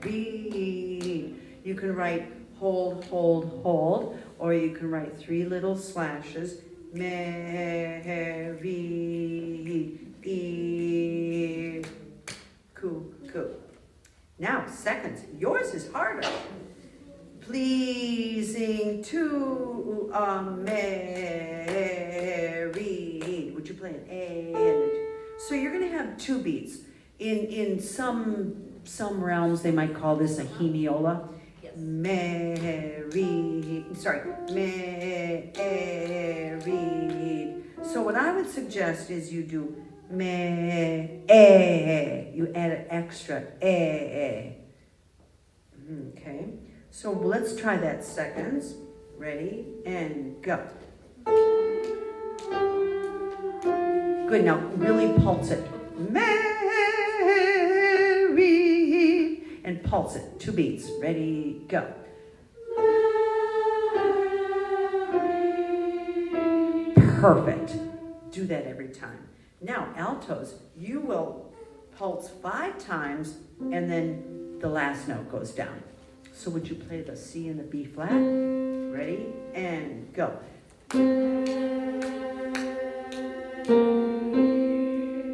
You can write hold, hold, hold, or you can write 3 little slashes, Mary, coo, coo. Now, seconds. Yours is harder. Pleasing to Mary. Would you play an A and a, so you're going to have 2 beats. In some realms, they might call this a hemiola. Yes. Mary. Sorry. Mary. So what I would suggest is you do me, you add an extra Okay, so let's try that seconds. Ready, and go. Good, now really pulse it. Mary, and pulse it, 2 beats. Ready, go. Perfect. Do that every time. Now, altos, you will pulse 5 times, and then the last note goes down. So would you play the C and the B flat? Ready? And go.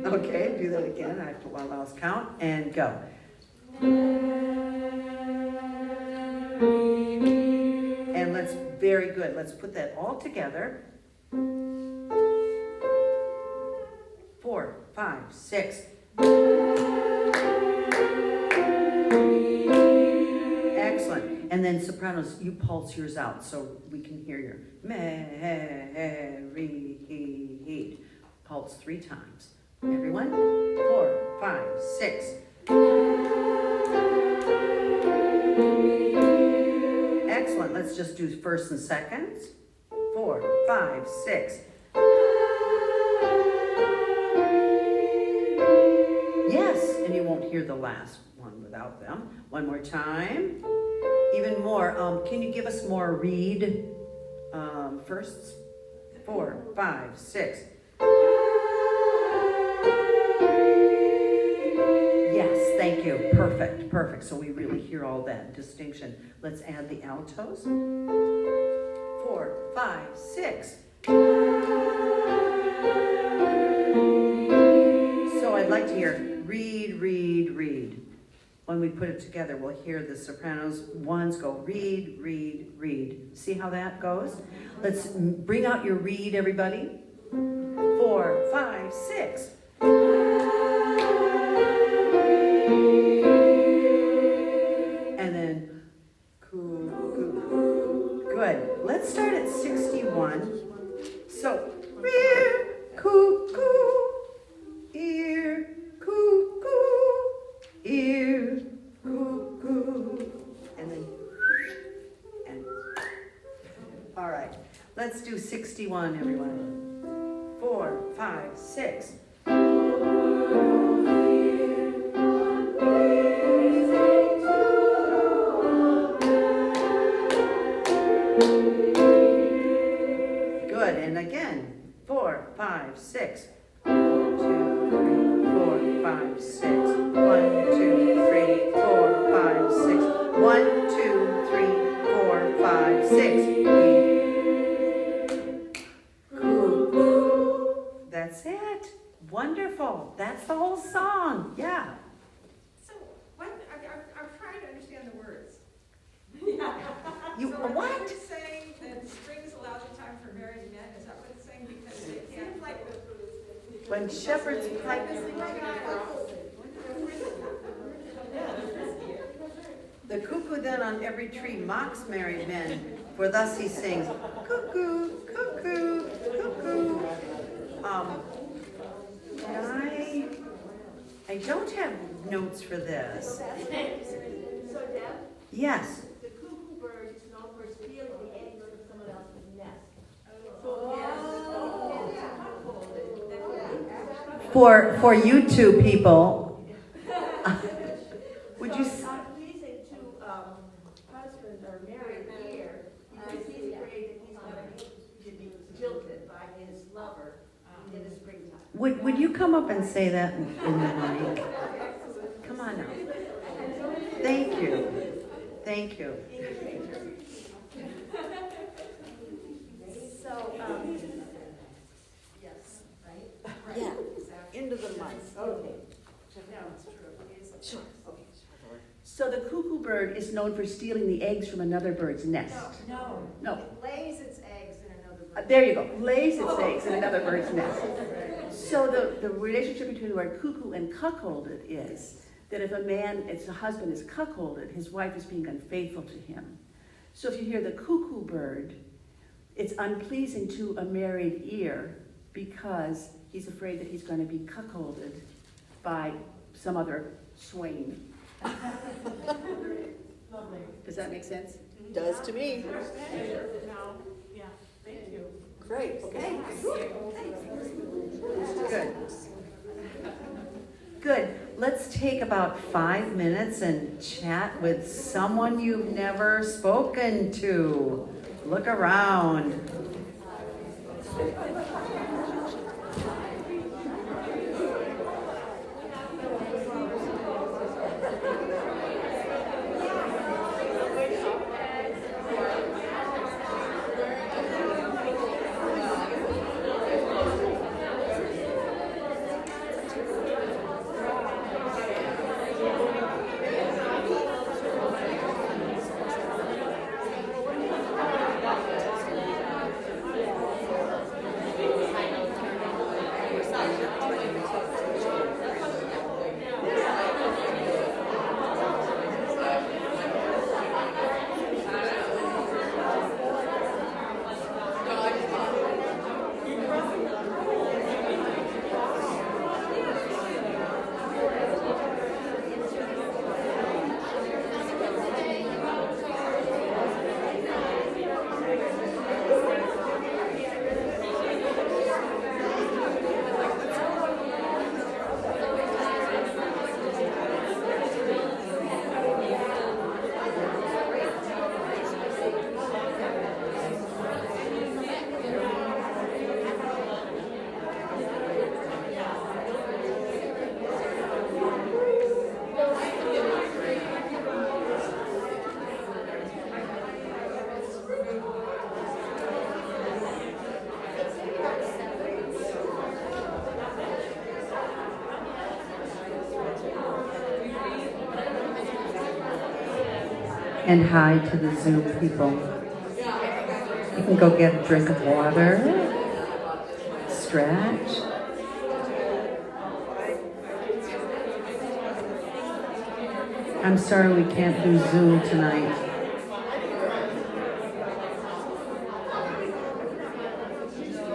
Okay, do that again. I have to while else count, and go. And let's, very good. Let's put that all together. 4, 5, 6. Excellent. And then sopranos, you pulse yours out so we can hear your Mary. Pulse 3 times. Everyone? 4, 5, 6. Excellent. Let's just do first and seconds. 4, 5, 6. won't hear the last one without them. One more time. Even more. Can you give us more read firsts? 4, 5, 6. Yes, thank you. Perfect, perfect. So we really hear all that distinction. Let's add the altos. 4, 5, 6. So I'd like to hear read, read, read. When we put it together, we'll hear the sopranos ones go read, read, read. See how that goes? Let's bring out your read, everybody. 4, 5, 6. And then coo, coo, coo. Good. Let's start at 61. So rear, coo, coo, ear, coo, coo, ear, coo, coo, and then, and, all right, let's do 61, everyone. 4, 5, 6. Good, and again, 4, 5, 6. 1, 2, 3, 4, 5, 6. 1, 2, 3, 4, 5, 6. 1, 2, 3, 4, 5, 6. Cool. That's it. Wonderful. That's the whole song. Yeah. So, I'm trying to understand the words. You So what? are you saying that spring is a lousy time for married men? Is that what it's saying? Because it seems like When shepherds pipe. The cuckoo then on every tree mocks married men, for thus he sings, cuckoo, cuckoo, cuckoo. I don't have notes for this. So Deb, Yes. the cuckoo bird is known for stealing the eggs from someone else's nest. For you two people, would you? It's not pleasing to husband or married here because he's afraid that he's going to be jilted by his lover in the springtime. Would you come up and say that in the mic? Come on now. Thank you. Thank you. So, yes, right? Yeah. Into the mic. Okay. Sure. Okay. So the cuckoo bird is known for stealing the eggs from another bird's nest. No. No. It lays its eggs in another bird. There you go. Lays its eggs in another bird's nest. So the relationship between the word cuckoo and cuckolded is that if a husband is cuckolded, his wife is being unfaithful to him. So if you hear the cuckoo bird, it's unpleasing to a married ear because he's afraid that he's going to be cuckolded by some other swain. Does that make sense? Does to me. No, yeah, thank you. Great. Okay. Good. Good. Let's take about 5 minutes and chat with someone you've never spoken to. Look around. And hi to the Zoom people. You can go get a drink of water, stretch. I'm sorry we can't do Zoom tonight.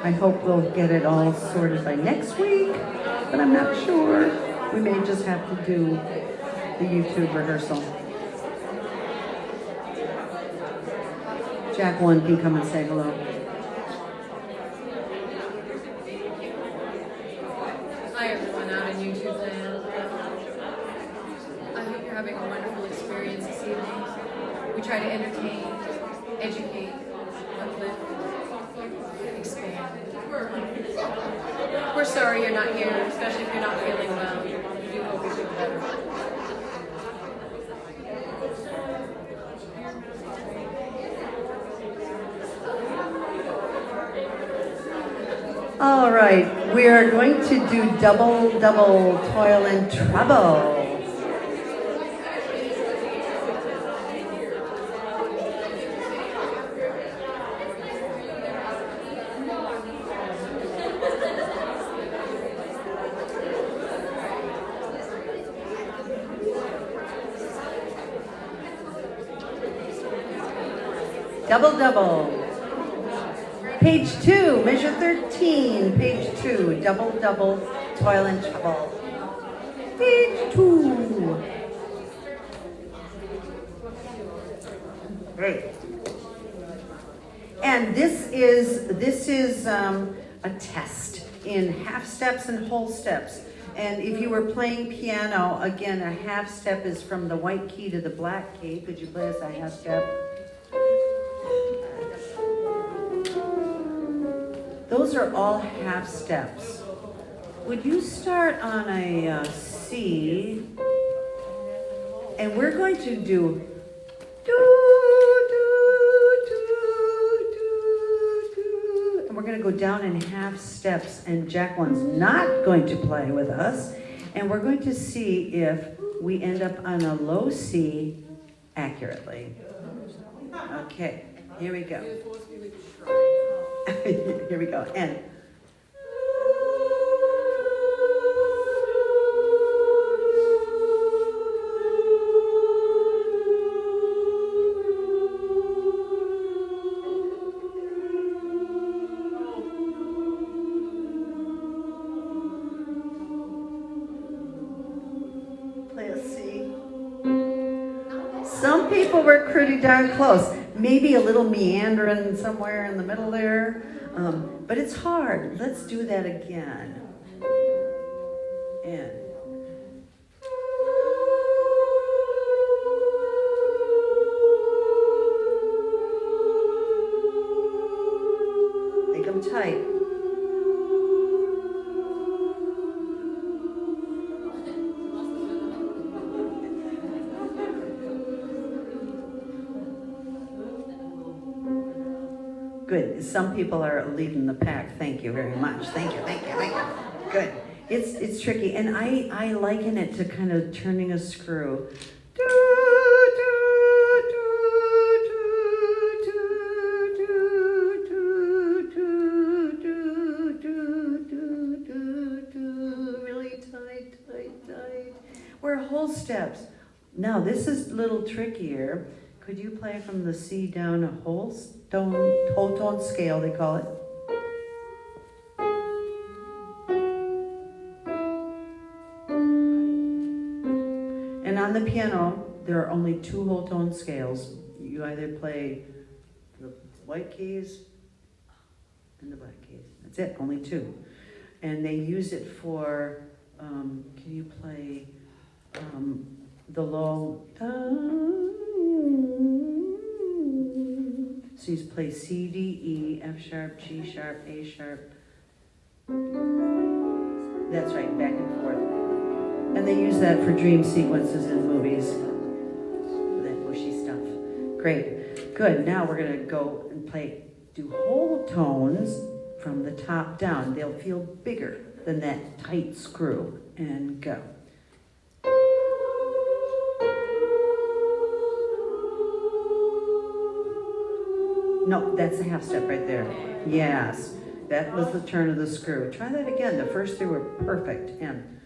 I hope we'll get it all sorted by next week, but I'm not sure. We may just have to do the YouTube rehearsal. Jack 1 can come and say hello. Hi everyone out in YouTube land. I hope you're having a wonderful experience this evening. We try to entertain, educate, uplift, expand. We're sorry you're not here, especially if you're not feeling well. We do hope you feel better. All right, we are going to do double, toil and trouble. Double. Page 2, measure 13, page 2, double, toil and trouble. Page 2. Great. And this is a test in half steps and whole steps. And if you were playing piano, again, a half step is from the white key to the black key. Could you play us a half step? Those are all half steps. Would you start on a C, and we're going to do and we're going to go down in half steps, and Jack 1's not going to play with us, and we're going to see if we end up on a low C accurately. Okay, here we go. Here we go. And play a C. Some people were pretty darn close. Maybe a little meandering somewhere in the middle there. But it's hard. Let's do that again. And make them tight. Good. Some people are leading the pack. Thank you very much. Thank you. Good. It's tricky, and I liken it to kind of turning a screw. Really tight. We're whole steps. Now this is a little trickier. Could you play from the C down a whole tone scale, they call it? And on the piano, there are only 2 whole tone scales. You either play the white keys and the black keys. That's it, only 2. And they use it for, can you play the low? So you play C, D, E, F sharp, G sharp, A sharp. That's right, back and forth. And they use that for dream sequences in movies. That bushy stuff. Great. Good. Now we're going to go and do whole tones from the top down. They'll feel bigger than that tight screw. And go. No, that's the half step right there. Yes, that was the turn of the screw. Try that again. The first three were perfect. And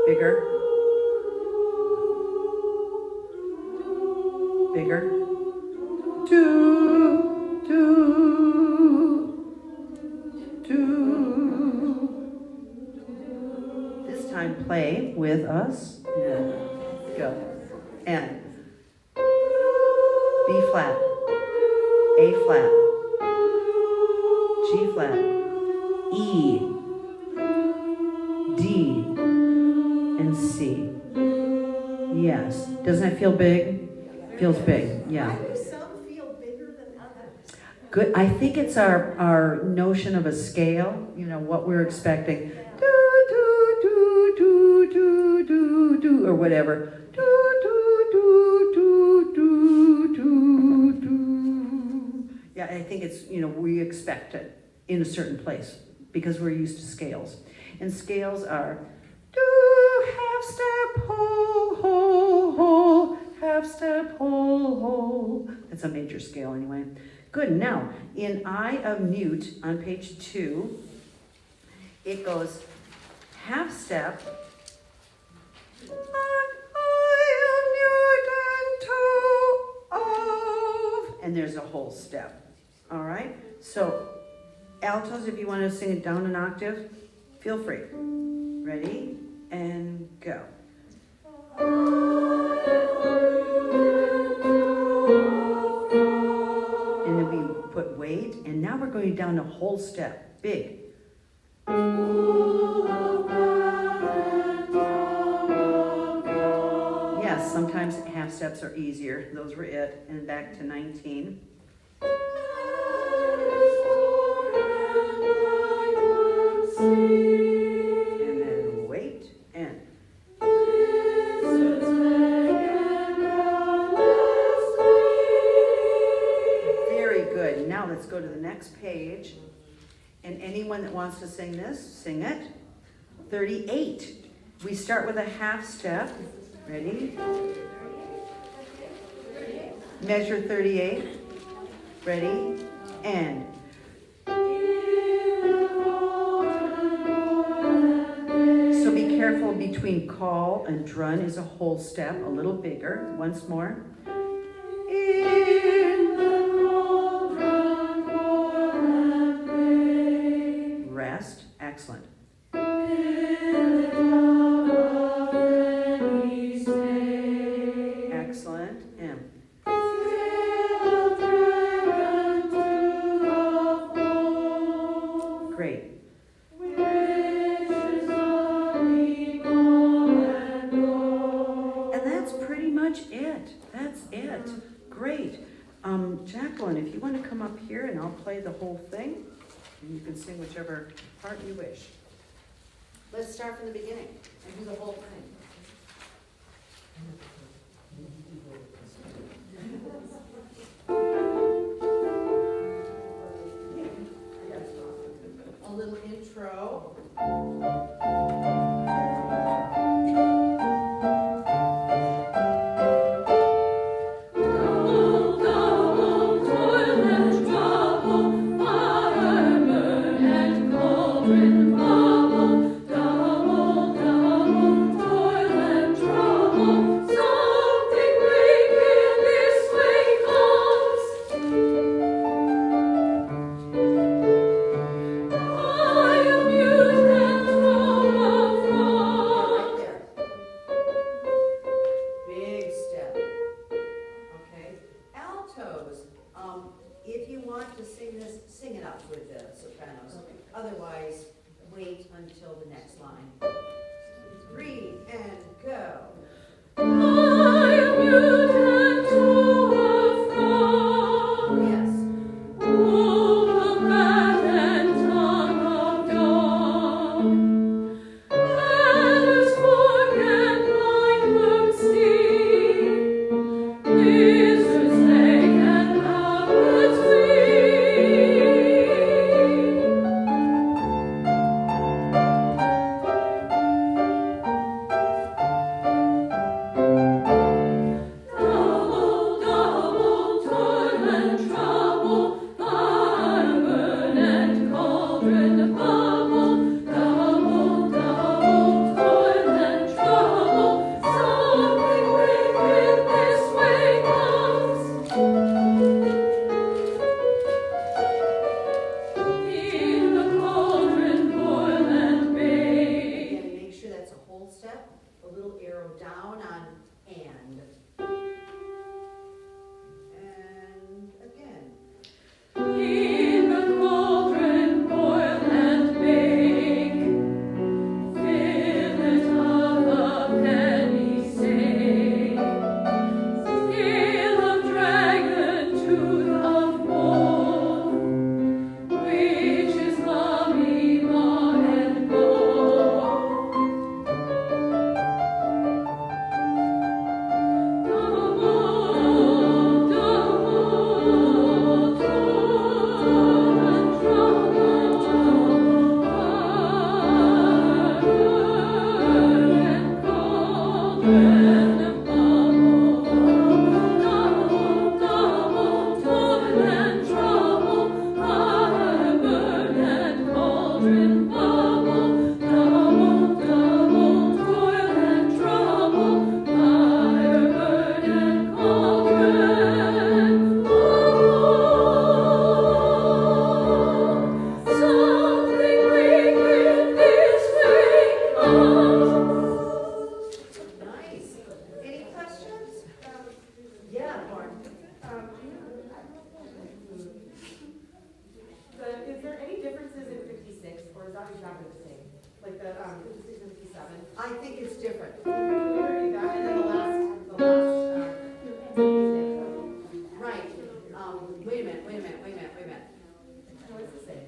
bigger. Bigger. Two, two, two. This time play with us. And go. And B flat, A flat, G flat, E, D, and C. Yes. Doesn't it feel big? Feels big, yeah. Why do some feel bigger than others? Good. I think it's our notion of a scale, you know, what we're expecting. Do, do, do, do, do, do, do, or whatever. Do, do, do, do, do, do, do. Yeah, I think it's, you know, we expect it in a certain place because we're used to scales. And scales are do, half step, whole, whole, whole, half step, whole, whole. That's a major scale anyway. Good. Now, in I of Newt on page 2, it goes half step. And there's a whole step. All right? So, altos, if you want to sing it down an octave, feel free. Ready? And go. And then we put weight, and now we're going down a whole step. Big. Yes, sometimes half steps are easier. Those were it. And back to 19. And then wait and. Very good. Now let's go to the next page. And anyone that wants to sing this, sing it. 38. We start with a half step. Ready? Measure 38. Ready? And. So be careful between call and drun is a whole step, a little bigger. Once more. In the cauldron, boil and pray. Rest. Excellent. Excellent. M. Great. And that's pretty much it. That's it. Great. Jacqueline, if you want to come up here and I'll play the whole thing, and you can sing whichever part you wish. Let's start from the beginning and do the whole thing. A little intro. So whole step, a little arrow down on and. And again. In the cauldron boil and bake, fill it of a penny sake, scale of dragon, tooth of wolf, which is lovely, law and gold. Double, double, toil and trouble, fire and cauldron and bubble. Double, double, toil and trouble, fire, burn and cauldron bubble. Double, double, toil and trouble, fire, burn and cauldron bubble. Something wicked this way comes. Nice. Any questions? Yeah, Lauren. Is there any differences in 56, or is that exactly the same? Like the 56 and 57? I think it's different. Can we read that? And then the last. Right. Wait a minute. No, it's the same.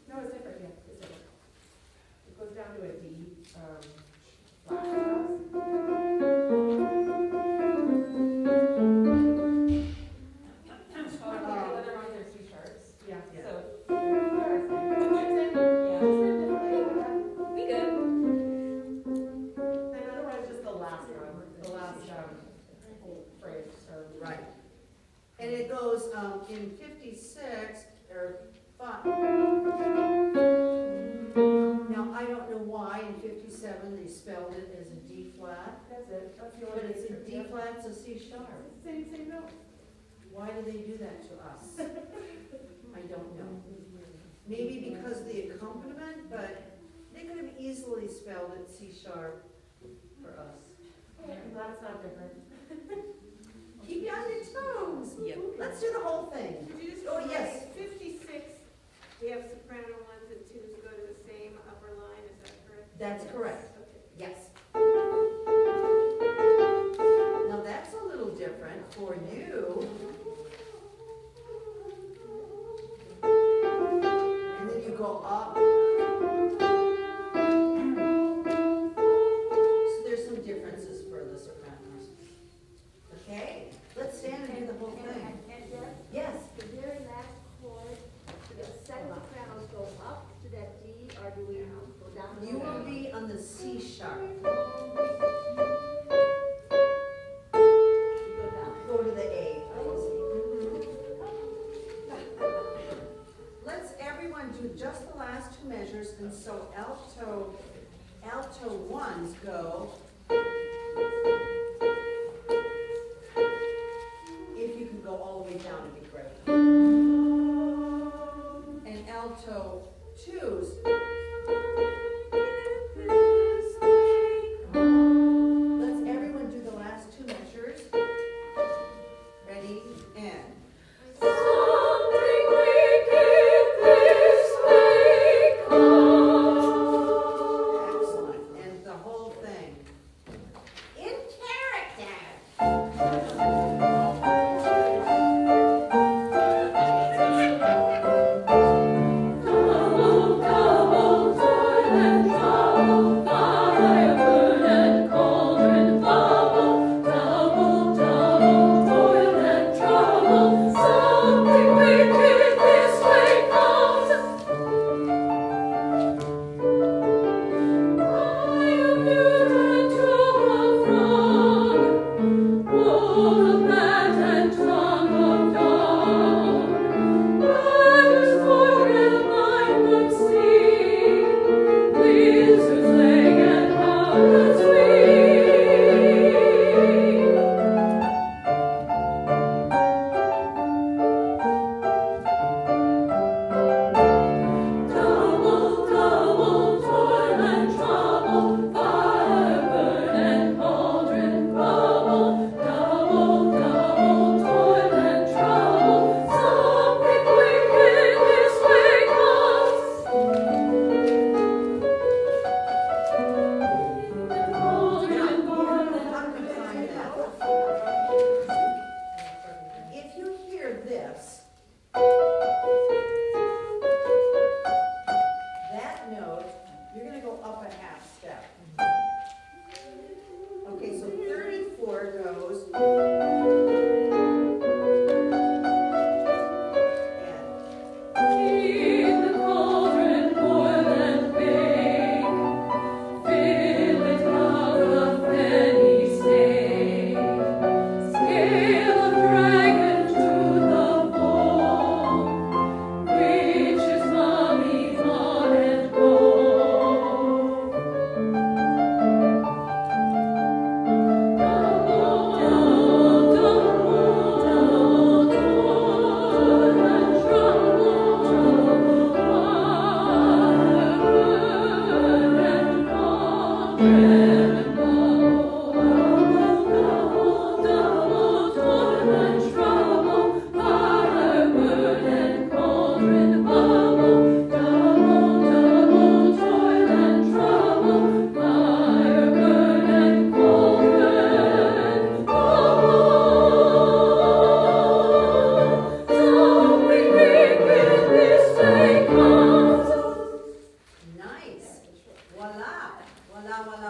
No, it's different, yeah, it's different. It goes down to a D, flat cross. The other ones are C sharps. Yeah, Yeah. so. We good. And otherwise, just the last one, the last phrase, or. Right. And it goes, in 56, or 5. Now, I don't know why in 57 they spelled it as a D flat, That's it, that's the but only. it's a D flat, it's a C sharp. Same note. Why do they do that to us? I don't know. Maybe because of the accompaniment, but they could have easily spelled it C sharp for us. I'm glad it's not different. Keep you on your toes. Yep. Let's do the whole thing. Could you just Oh, say yes. 56, we have soprano ones and twos go to the same upper line, is that correct? That's correct. Okay. Yes. Now that's a little different for you. And then you go up. So there's some differences for the sopranos. Okay, let's stand and do the whole thing. And Deb, Yes. the very last chord, the second sopranos go up to that D, or do we go down? You will be on the C sharp. You go down. Go to the A. Let's everyone do just the last two measures, and so alto ones go. If you can go all the way down, it'd be great. And alto twos. Let's everyone do the last two measures. Ready, and. Something wicked this way comes. Excellent, and the whole thing.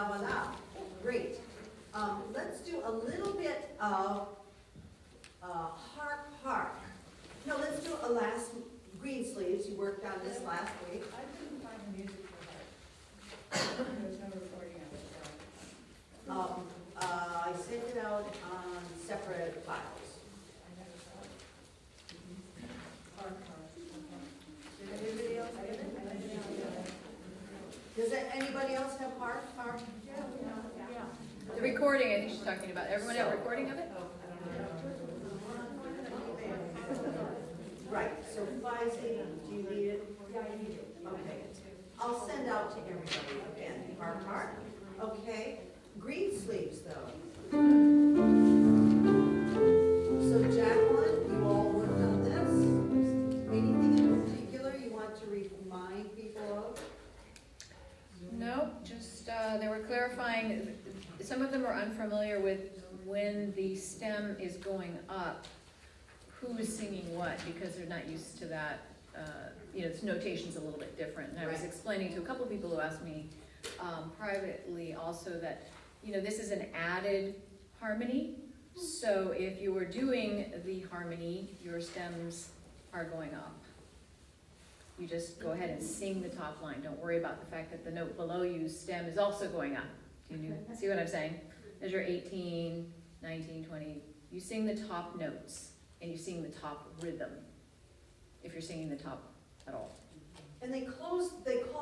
voila. Great. Let's do a little bit of hark, hark. No, let's do a last green sleeves. You worked on this last week. I couldn't find the music for that. There's no recording of it, so. I sent it out on separate files. I never saw it. Did anybody else get it? Does anybody else have hark, hark? The recording, I think she's talking about. Everyone have a recording of it? Right, so Feisty, do you need it? Yeah, I need it. Okay. I'll send out to everybody again, hark, hark. Okay, green sleeves though. So Jacqueline, you all worked on this. Anything in particular you want to remind people of? No, just, they were clarifying, some of them are unfamiliar with when the stem is going up, who is singing what, because they're not used to that. Its notation's a little bit different. And I was Right. explaining to a couple of people who asked me privately also that, this is an added harmony. So if you were doing the harmony, your stems are going up. You just go ahead and sing the top line. Don't worry about the fact that the note below you stem is also going up. Do you see what I'm saying? As you're 18, 19, 20, you sing the top notes and you sing the top rhythm, if you're singing the top at all. And they call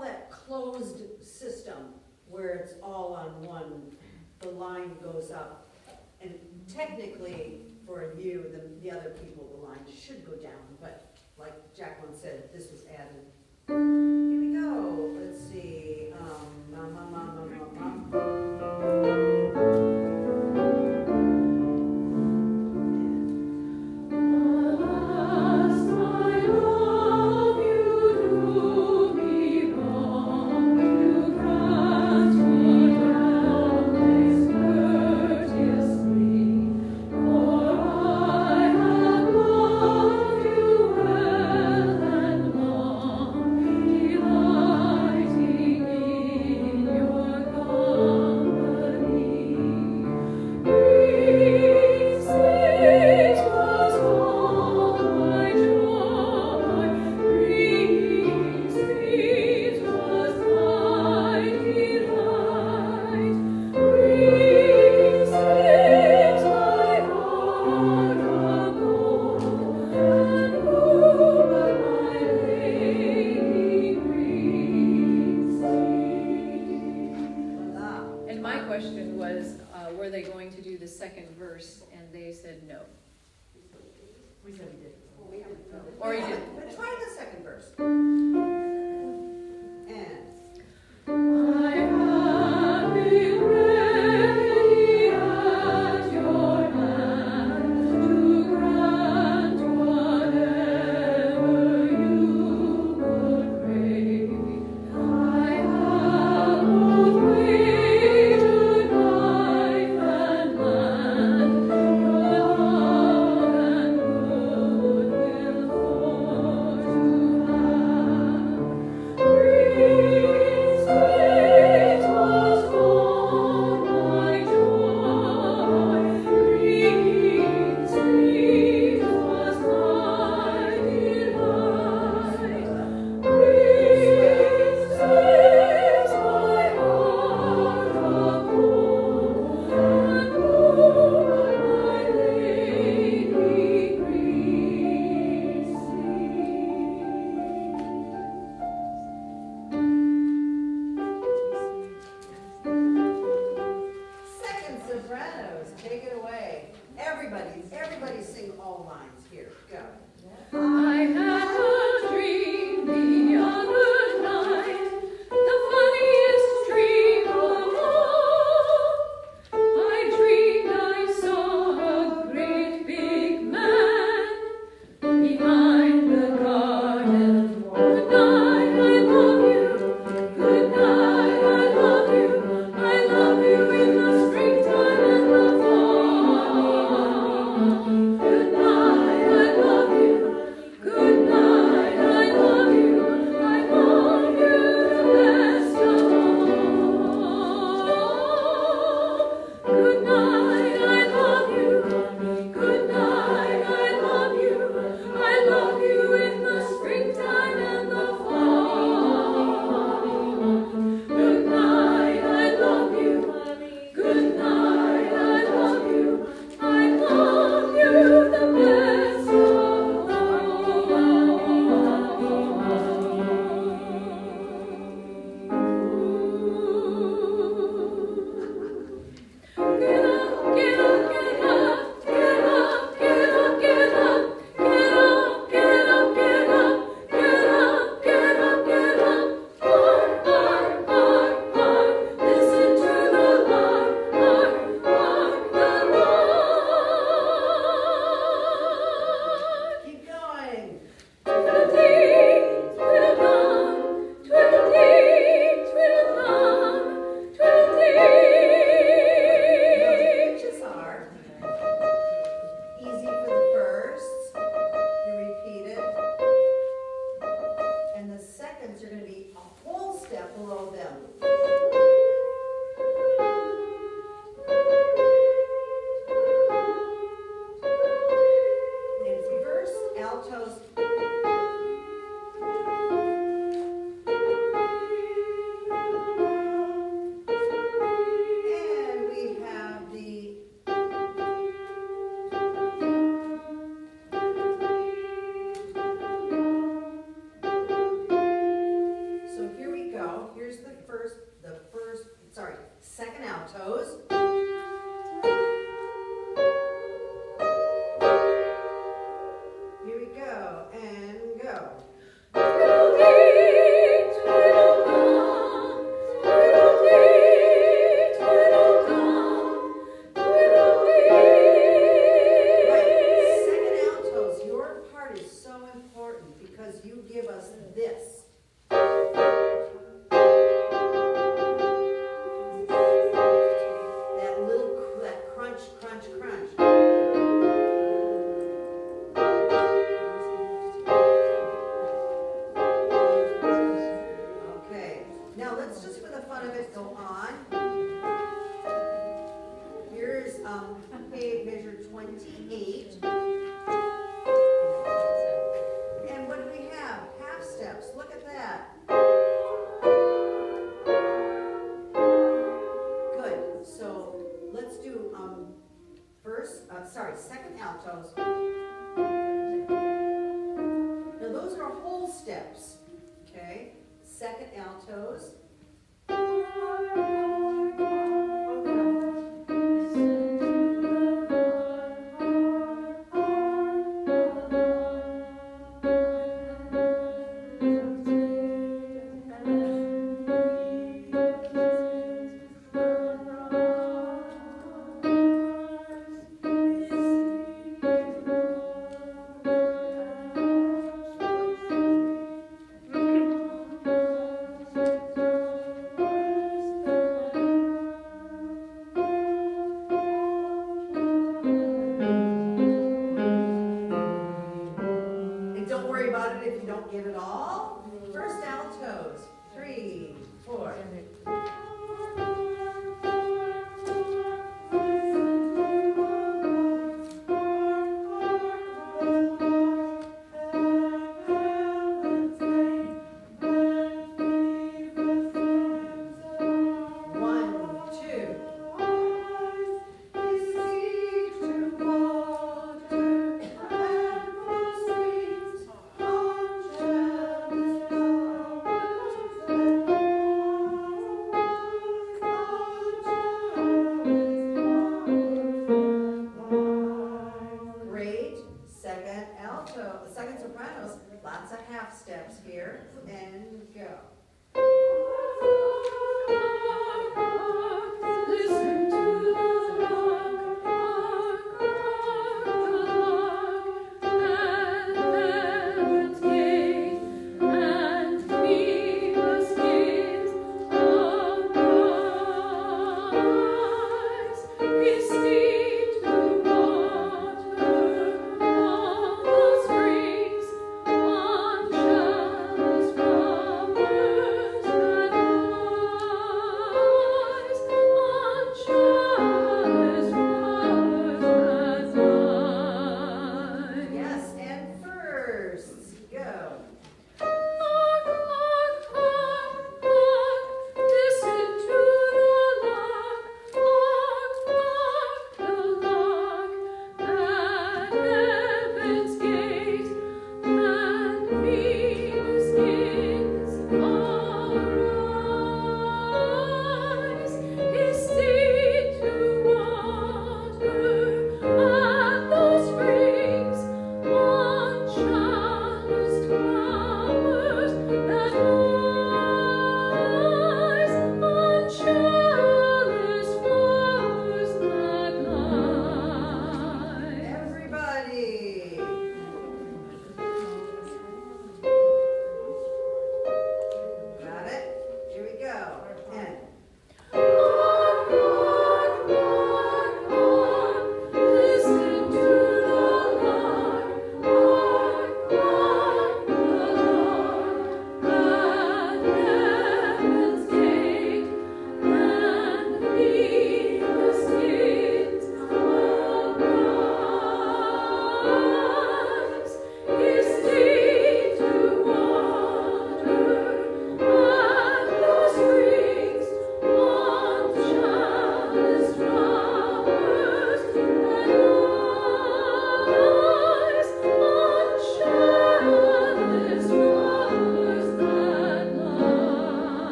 that closed system, where it's all on one, the line goes up. And technically, for you, the other people, the line should go down, but like Jacqueline said, this was added. Here we go, let's see, were they going to do the second verse? And they said no. We said we did. Or you did. But try the second verse. And. I have been ready at your hand to grant whatever you would crave. I have both waited life and land, your love and goodwill for to have. Great sweet was all my joy, great sweet was my delight, great sweet my heart of gold, and oh, my Lady green Second sopranos, take it away. Everybody sing all lines here. Go. I had a dream the other night, the funniest dream of all. I dreamed I saw a great big man behind the garden. Good night, I love you. Good night, I love you. I love you in the springtime and the fall. Good night, I love you. second altos. Here we go, and go. Right, second altos, your part is so important because you give us this. That crunch, crunch, crunch. Okay, now let's just for the fun of it go on. Here's page measure 28. And what do we have? Half steps. Look at that. Good. So let's do second altos. Now those are whole steps. Okay. Second altos.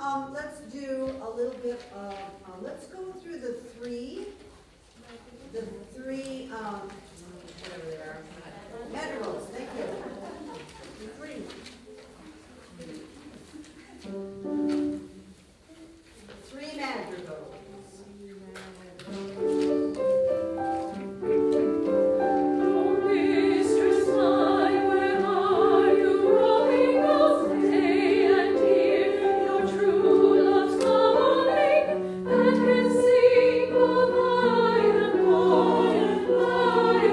Let's do a little bit of, let's go through the three, whatever they are, madrigals, thank you. The three. Three madrigals. Mistress mine, where are you roaming all day and hear your true love's calling, and can sing of I am born, I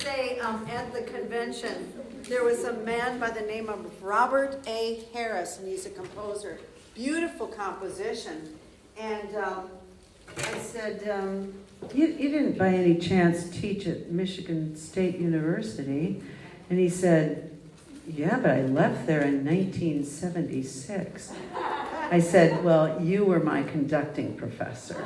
say, at the convention, there was a man by the name of Robert A. Harris, and he's a composer. Beautiful composition. And I said, you didn't by any chance teach at Michigan State University? And he said, yeah, but I left there in 1976. I said, well, you were my conducting professor.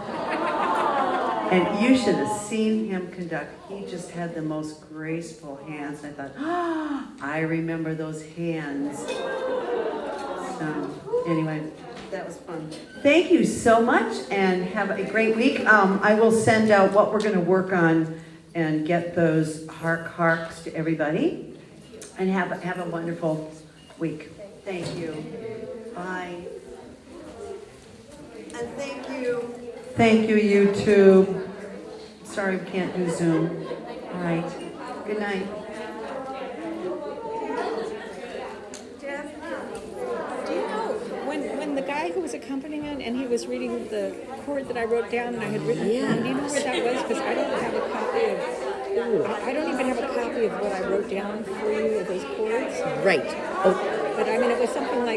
And you should have seen him conduct. He just had the most graceful hands. I thought, I remember those hands. So, anyway, that was fun. Thank you so much, and have a great week. I will send out what we're going to work on and get those harks to everybody. And have a wonderful week. Thank you. Bye. And thank you. Thank you, YouTube. Sorry we can't do Zoom. All right. Good night. Deb, do you know, when the guy who was accompanying it and he was reading the chord that I wrote down and I had written it down, do you know where that was? Because I don't have a copy of, I don't even have a copy of what I wrote down for you of those chords. Right. Oh, But I mean, it was something like